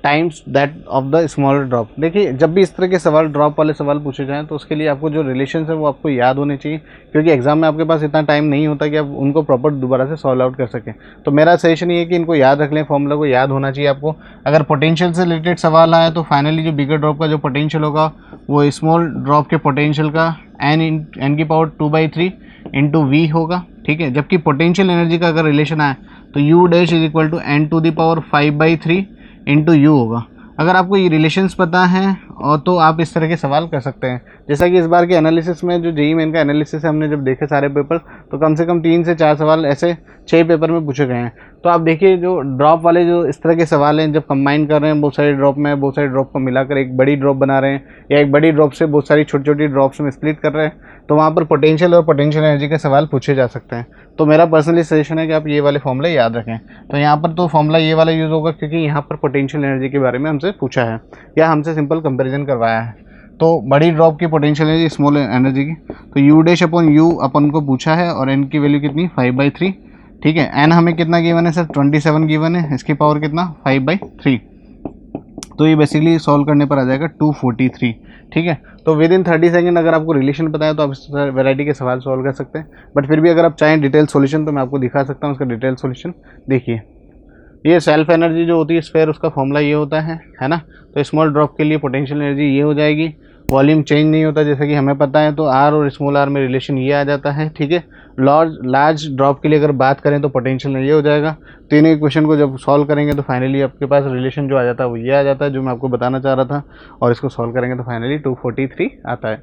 [SPEAKER 1] times that of the smaller drop. देखिए जब भी इस तरह के सवाल ड्रॉप वाले सवाल पूछे जाएं तो उसके लिए आपको जो रिलेशन है वो आपको याद होने चाहिए, क्योंकि एग्जाम में आपके पास इतना टाइम नहीं होता कि आप उनको प्रॉपर दोबारा से सॉल्व आउट कर सकें। तो मेरा सजेशन ये है कि इनको याद रख लें, फॉर्मूला को याद होना चाहिए आपको। अगर पोटेंशियल से रिलेटेड सवाल आए तो फाइनली जो बिगर ड्रॉप का जो पोटेंशियल होगा वो स्मॉल ड्रॉप के पोटेंशियल का n की पावर 2/3 इंटू वी होगा। ठीक है, जबकि पोटेंशियल एनर्जी का अगर रिलेशन आए तो u dash is equal to n⁻⁵ into u होगा। अगर आपको ये रिलेशंस पता है और तो आप इस तरह के सवाल कर सकते हैं। जैसा कि इस बार के एनालिसिस में जो जेईई मेन का एनालिसिस है, हमने जब देखे सारे पेपर तो कम से कम 3 से 4 सवाल ऐसे 6 पेपर में पूछे गए हैं। तो आप देखिए जो ड्रॉप वाले जो इस तरह के सवाल हैं, जब कंबाइन कर रहे हैं बहुत सारे ड्रॉप में, बहुत सारे ड्रॉप को मिलाकर एक बड़ी ड्रॉप बना रहे हैं या एक बड़ी ड्रॉप से बहुत सारी छोटी छोटी ड्रॉप्स में स्प्लिट कर रहे हैं, तो वहाँ पर पोटेंशियल और पोटेंशियल एनर्जी के सवाल पूछे जा सकते हैं। तो मेरा पर्सनली सजेशन है कि आप ये वाले फॉर्मूले याद रखें। तो यहाँ पर तो फॉर्मूला ये वाला यूज़ होगा क्योंकि यहाँ पर पोटेंशियल एनर्जी के बारे में हमसे पूछा है या हमसे सिंपल कंपेरिजन करवाया है। तो बड़ी ड्रॉप की पोटेंशियल एनर्जी स्मॉल एनर्जी की, तो यू डैश अपॉन यू अपन को पूछा है और एन की वैल्यू कितनी 5/3। ठीक है, एन हमें कितना गिवन है सर, 27 गिवन है, इसकी पावर कितना 5/3। तो ये बेसिकली सॉल्व करने पर आ जाएगा 243। ठीक है, तो विद इन 30 सेकंड अगर आपको रिलेशन पता है तो आप इस वैरायटी के सवाल सॉल्व कर सकते हैं। बट फिर भी अगर आप चाहें डिटेल सॉल्यूशन तो मैं आपको दिखा सकता हूँ उसका डिटेल सॉल्यूशन। देखिए ये सेल्फ एनर्जी जो होती है स्फीयर, उसका फॉर्मूला ये होता है ना। तो स्मॉल ड्रॉप के लिए पोटेंशियल एनर्जी ये हो जाएगी, वॉल्यूम चेंज नहीं होता जैसे कि हमें पता है, तो आर और स्मॉल आर में रिलेशन ये आ जाता है। ठीक है, लार्ज ड्रॉप के लिए अगर बात करें तो पोटेंशियल ये हो जाएगा। तीनों इक्वेशन को जब सॉल्व करेंगे तो फाइनली आपके पास रिलेशन जो आ जाता है वो ये आ जाता है जो मैं आपको बताना चाह रहा था, और इसको सॉल्व करेंगे तो फाइनली 243 आता है।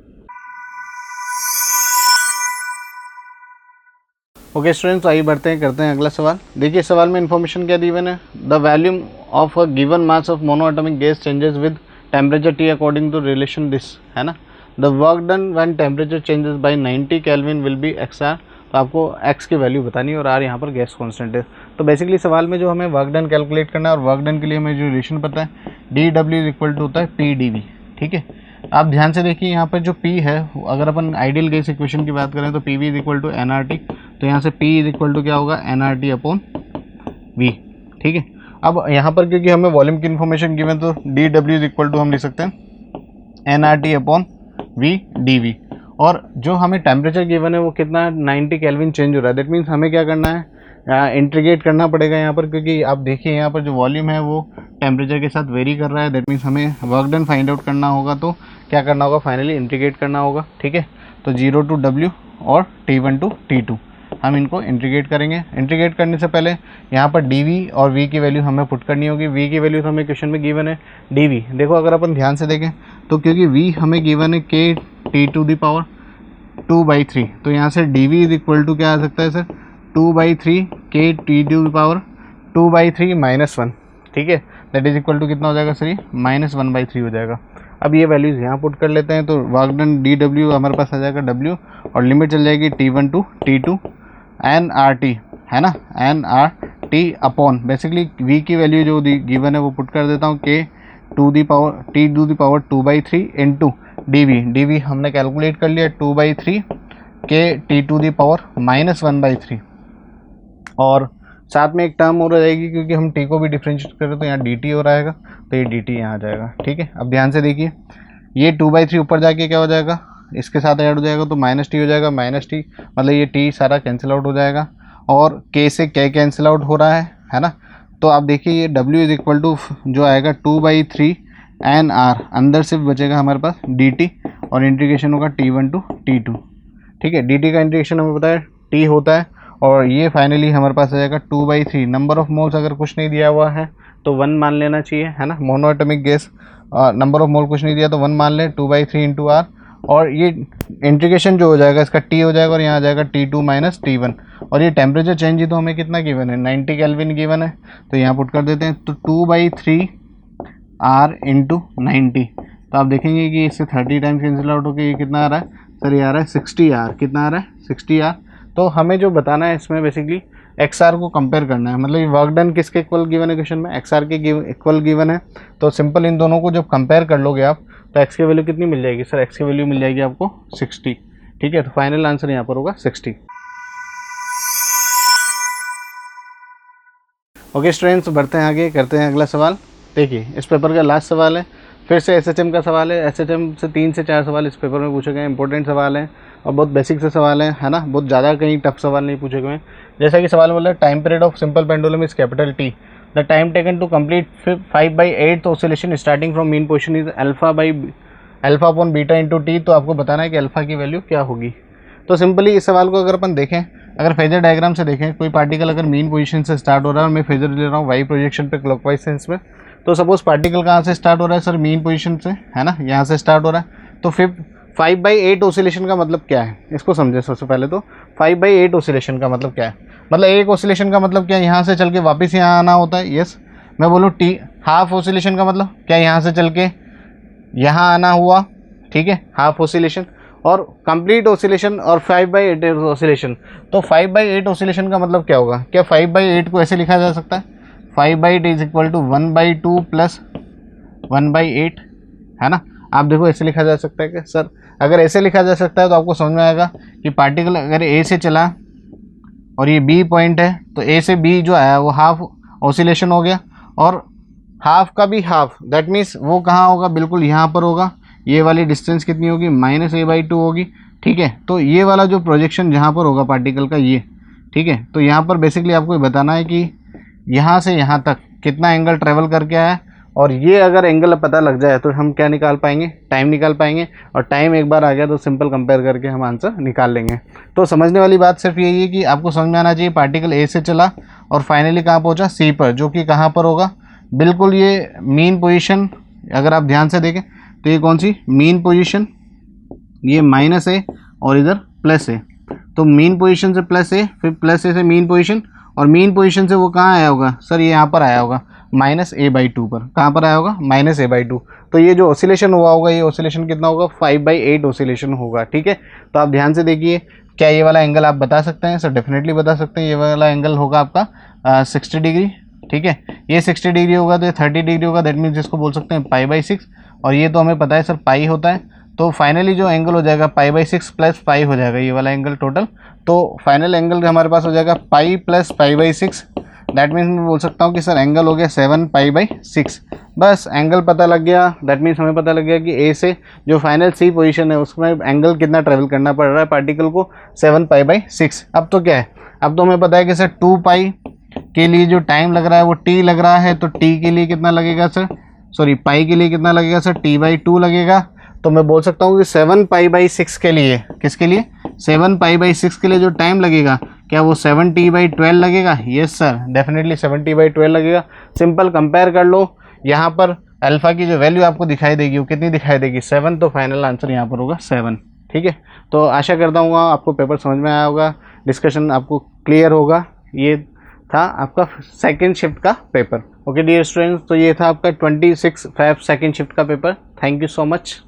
[SPEAKER 1] ओके स्टूडेंट्स, आइए बढ़ते हैं, करते हैं अगला सवाल। देखिए सवाल में इन्फॉर्मेशन क्या दी हुई है, the volume of a given mass of monoatomic gas changes with temperature T according to relation this, है ना। The work done when temperature changes by 90 kelvin will be XR। तो आपको x की वैल्यू बतानी है और R यहाँ पर गैस कांस्टेंट है। तो बेसिकली सवाल में जो हमें वर्क डन कैलकुलेट करना है और वर्क डन के लिए हमें जो रिलेशन पता है DW इज इक्वल टू होता है PdV। ठीक है, आप ध्यान से देखिए यहाँ पर जो P है, अगर अपन आइडियल गैस इक्वेशन की बात करें तो P V is equal to N R T, तो यहाँ से P इज इक्वल टू क्या होगा, N R T upon V. ठीक है, अब यहाँ पर क्योंकि हमें वॉल्यूम की इन्फॉर्मेशन गिवन तो D W is equal to हम लिख सकते हैं N R T upon V D V. और जो हमें टेम्परेचर गिवन है वो कितना 90 केल्विन चेंज हो रहा है। दैट मीन्स हमें क्या करना है, इंटीग्रेट करना पड़ेगा यहाँ पर, क्योंकि आप देखिए यहाँ पर जो वॉल्यूम है वो टेम्परेचर के साथ वेरी कर रहा है। दैट मीन्स हमें वर्क डन फाइंड आउट करना होगा, तो क्या करना होगा, फाइनली इंटीग्रेट करना होगा। ठीक है, तो 0 टू W और T1 टू T2 हम इनको इंटीग्रेट करेंगे। इंटीग्रेट करने से पहले यहाँ पर dV और V की वैल्यू हमें पुट करनी होगी। V की वैल्यू तो हमें क्वेश्चन में गिवन है dV। देखो अगर अपन ध्यान से देखें तो क्योंकि V हमें गिवन है k T to the power 2/3, तो यहाँ से dV इज इक्वल टू क्या आ सकता है sir, 2/3 k T to the power 2/3 -1। ठीक है, दैट इज इक्वल टू कितना हो जाएगा सर, ये -1/3 हो जाएगा। अब ये वैल्यूज़ यहाँ पुट कर लेते हैं, तो वर्क डन DW हमारे पास आ जाएगा W, और लिमिट चल जाएगी T1 to T2 N R T, है ना, N R T upon basically V की वैल्यू जो गिवन है वो पुट कर देता हूँ, K to the power T to the power 2/3 into DV हमने कैलकुलेट कर लिया 2/3 K T to the power -1/3, और साथ में एक टर्म हो जाएगी क्योंकि हम T को भी डिफ्रेंशिएट करें तो यहाँ DT हो रहेगा, तो ये DT यहाँ आ जाएगा। ठीक है, अब ध्यान से देखिए ये 2/3 ऊपर जाके क्या हो जाएगा, इसके साथ ऐड हो जाएगा तो -T हो जाएगा। -T मतलब ये T सारा कैंसिल आउट हो जाएगा, और K से K कैंसिल आउट हो रहा है ना। तो आप देखिए ये W इज इक्वल टू जो आएगा 2/3 एन आर, अंदर सिर्फ बचेगा हमारे पास DT, और इंटीग्रेशन होगा T1 टू T2। ठीक है, DT का इंटीग्रेशन हमें पता है T होता है, और ये फाइनली हमारे पास आ जाएगा 2/3। नंबर ऑफ मोल्स अगर कुछ नहीं दिया हुआ है तो 1 मान लेना चाहिए, है ना, monoatomic gas number of mole कुछ नहीं दिया तो 1 मान लें, 2/3 इंटू आर, और ये इंटीग्रेशन जो हो जाएगा इसका T हो जाएगा, और यहाँ आ जाएगा T2 माइनस T1। और ये टेम्परेचर चेंज ही तो हमें कितना गिवन है, 90 केल्विन गिवन है, तो यहाँ पुट कर देते हैं, तो 2/3 R इंटू 90। तो आप देखेंगे कि इससे 30 टाइम्स कैंसिल आउट होकर ये कितना आ रहा है सर, ये आ रहा है 60R। कितना आ रहा है, 60R। तो हमें जो बताना है इसमें बेसिकली XR को कंपेयर करना है, मतलब ये वर्क डन किसके इक्वल गिवन है क्वेश्चन में, XR के इक्वल गिवन है। तो सिंपल इन दोनों को जब कंपेयर कर लोगे आप तो X की वैल्यू कितनी मिल जाएगी सर, X की वैल्यू मिल जाएगी आपको 60। ठीक है, तो फाइनल आंसर यहाँ पर होगा 60। ओके स्टूडेंट्स, बढ़ते हैं आगे, करते हैं अगला सवाल। देखिए इस पेपर का लास्ट सवाल है, फिर से SHM का सवाल है। SHM से 3 से 4 सवाल इस पेपर में पूछे गए, इंपॉर्टेंट सवाल हैं और बहुत बेसिक से सवाल है ना, बहुत ज़्यादा कहीं टफ सवाल नहीं पूछे गए। जैसा कि सवाल बोला है, time period of simple pendulum is capital T, the time taken to complete 5/8 oscillation starting from mean position is alpha upon beta into T। तो आपको बताना है कि अल्फा की वैल्यू क्या होगी। तो सिंपली इस सवाल को अगर अपन देखें, अगर फेजर डायग्राम से देखें, कोई पार्टिकल अगर मीन पोजीशन से स्टार्ट हो रहा है और मैं फेजर ले रहा हूँ वाई प्रोजेक्शन पे क्लॉकवाइज सेंस में, तो सपोज पार्टिकल कहाँ से स्टार्ट हो रहा है सर, मीन पोजीशन से, है ना, यहाँ से स्टार्ट हो रहा है। तो फिर 5/8 ऑसिलेशन का मतलब क्या है, इसको समझे सबसे पहले। तो 5/8 ऑसिलेशन का मतलब क्या है, मतलब एक ऑसिलेशन का मतलब क्या, यहाँ से चल के वापस यहाँ आना होता है। यस, मैं बोलूँ हाफ ऑसिलेशन का मतलब क्या, यहाँ से चल के यहाँ आना हुआ। ठीक है, हाफ ऑसिलेशन और कंप्लीट ऑसिलेशन और 5/8 ऑसिलेशन। तो 5/8 ऑसिलेशन का मतलब क्या होगा, क्या 5/8 को ऐसे लिखा जा सकता है, 5/8 इज इक्वल टू 1/2 प्लस 1/8, है ना। आप देखो ऐसे लिखा जा सकता है क्या सर, अगर ऐसे लिखा जा सकता है तो आपको समझ में आएगा कि पार्टिकल अगर ए से चला और ये बी पॉइंट है, तो ए से बी जो आया वो हाफ ऑसिलेशन हो गया, और हाफ का भी हाफ, दैट मीन्स वो कहाँ होगा, बिल्कुल यहाँ पर होगा। ये वाली डिस्टेंस कितनी होगी, -a/2 होगी। ठीक है, तो ये वाला जो प्रोजेक्शन जहाँ पर होगा पार्टिकल का ये, ठीक है, तो यहाँ पर बेसिकली आपको ये बताना है कि यहाँ से यहाँ तक कितना एंगल ट्रेवल करके आया है, और ये अगर एंगल पता लग जाए तो हम क्या निकाल पाएंगे, टाइम निकाल पाएंगे। और टाइम एक बार आ गया तो सिंपल कंपेयर करके हम आंसर निकाल लेंगे। तो समझने वाली बात सिर्फ यही है कि आपको समझ में आना चाहिए पार्टिकल ए से चला और फाइनली कहाँ पहुँचा, सी पर, जो कि कहाँ पर होगा, बिल्कुल ये मीन पोजीशन। अगर आप ध्यान से देखें तो ये कौन सी मीन पोजीशन, ये -a और इधर +a। तो मीन पोजीशन से +a, फिर +a से मीन पोजीशन, और मीन पोजीशन से वो कहाँ आया होगा सर, ये यहाँ पर आया होगा -a/2 पर। कहाँ पर आया होगा, -a/2। तो ये जो ऑसिलेशन हुआ होगा, ये ऑसिलेशन कितना होगा, 5/8 ऑसिलेशन होगा। ठीक है, तो आप ध्यान से देखिए, क्या ये वाला एंगल आप बता सकते हैं सर, डेफिनेटली बता सकते हैं। ये वाला एंगल होगा आपका 60 डिग्री। ठीक है, ये 60 डिग्री होगा तो ये 30 डिग्री होगा, दैट मीन्स इसको बोल सकते हैं π/6। और ये तो हमें पता है सर पाई होता है, तो फाइनली जो एंगल हो जाएगा पाई बाई 6 प्लस पाई हो जाएगा ये वाला एंगल टोटल। तो फाइनल एंगल हमारे पास हो जाएगा pi plus pi by 6। That means मैं बोल सकता हूँ कि सर एंगल हो गया 7 पाई बाई 6। बस एंगल पता लग गया, दैट मीन्स हमें पता लग गया कि ए से जो फाइनल सी पोजीशन है उसमें एंगल कितना ट्रेवल करना पड़ रहा है पार्टिकल को, 7 पाई बाई 6। अब तो क्या है, अब तो हमें पता है कि सर 2 पाई के लिए जो टाइम लग रहा है वो टी लग रहा है, तो टी के लिए कितना लगेगा सर, सॉरी पाई के लिए कितना लगेगा सर, टी बाई 2 लगेगा। तो मैं बोल सकता हूँ कि 7 पाई बाई 6 के लिए, किसके लिए, 7 पाई बाई 6 के लिए जो टाइम लगेगा क्या वो 7t बाई 12 लगेगा? Yes sir, definitely 7t by 12 लगेगा। सिंपल कंपेयर कर लो, यहाँ पर अल्फ़ा की जो वैल्यू आपको दिखाई देगी वो कितनी दिखाई देगी, 7। तो फाइनल आंसर यहाँ पर होगा 7। ठीक है, तो आशा करता हूँ आपको पेपर समझ में आया होगा, डिस्कशन आपको क्लियर होगा। ये था आपका सेकेंड शिफ्ट का पेपर। ओके डियर स्टूडेंट्स, तो ये था आपका 26 Feb सेकेंड शिफ्ट का paper. Thank you so much.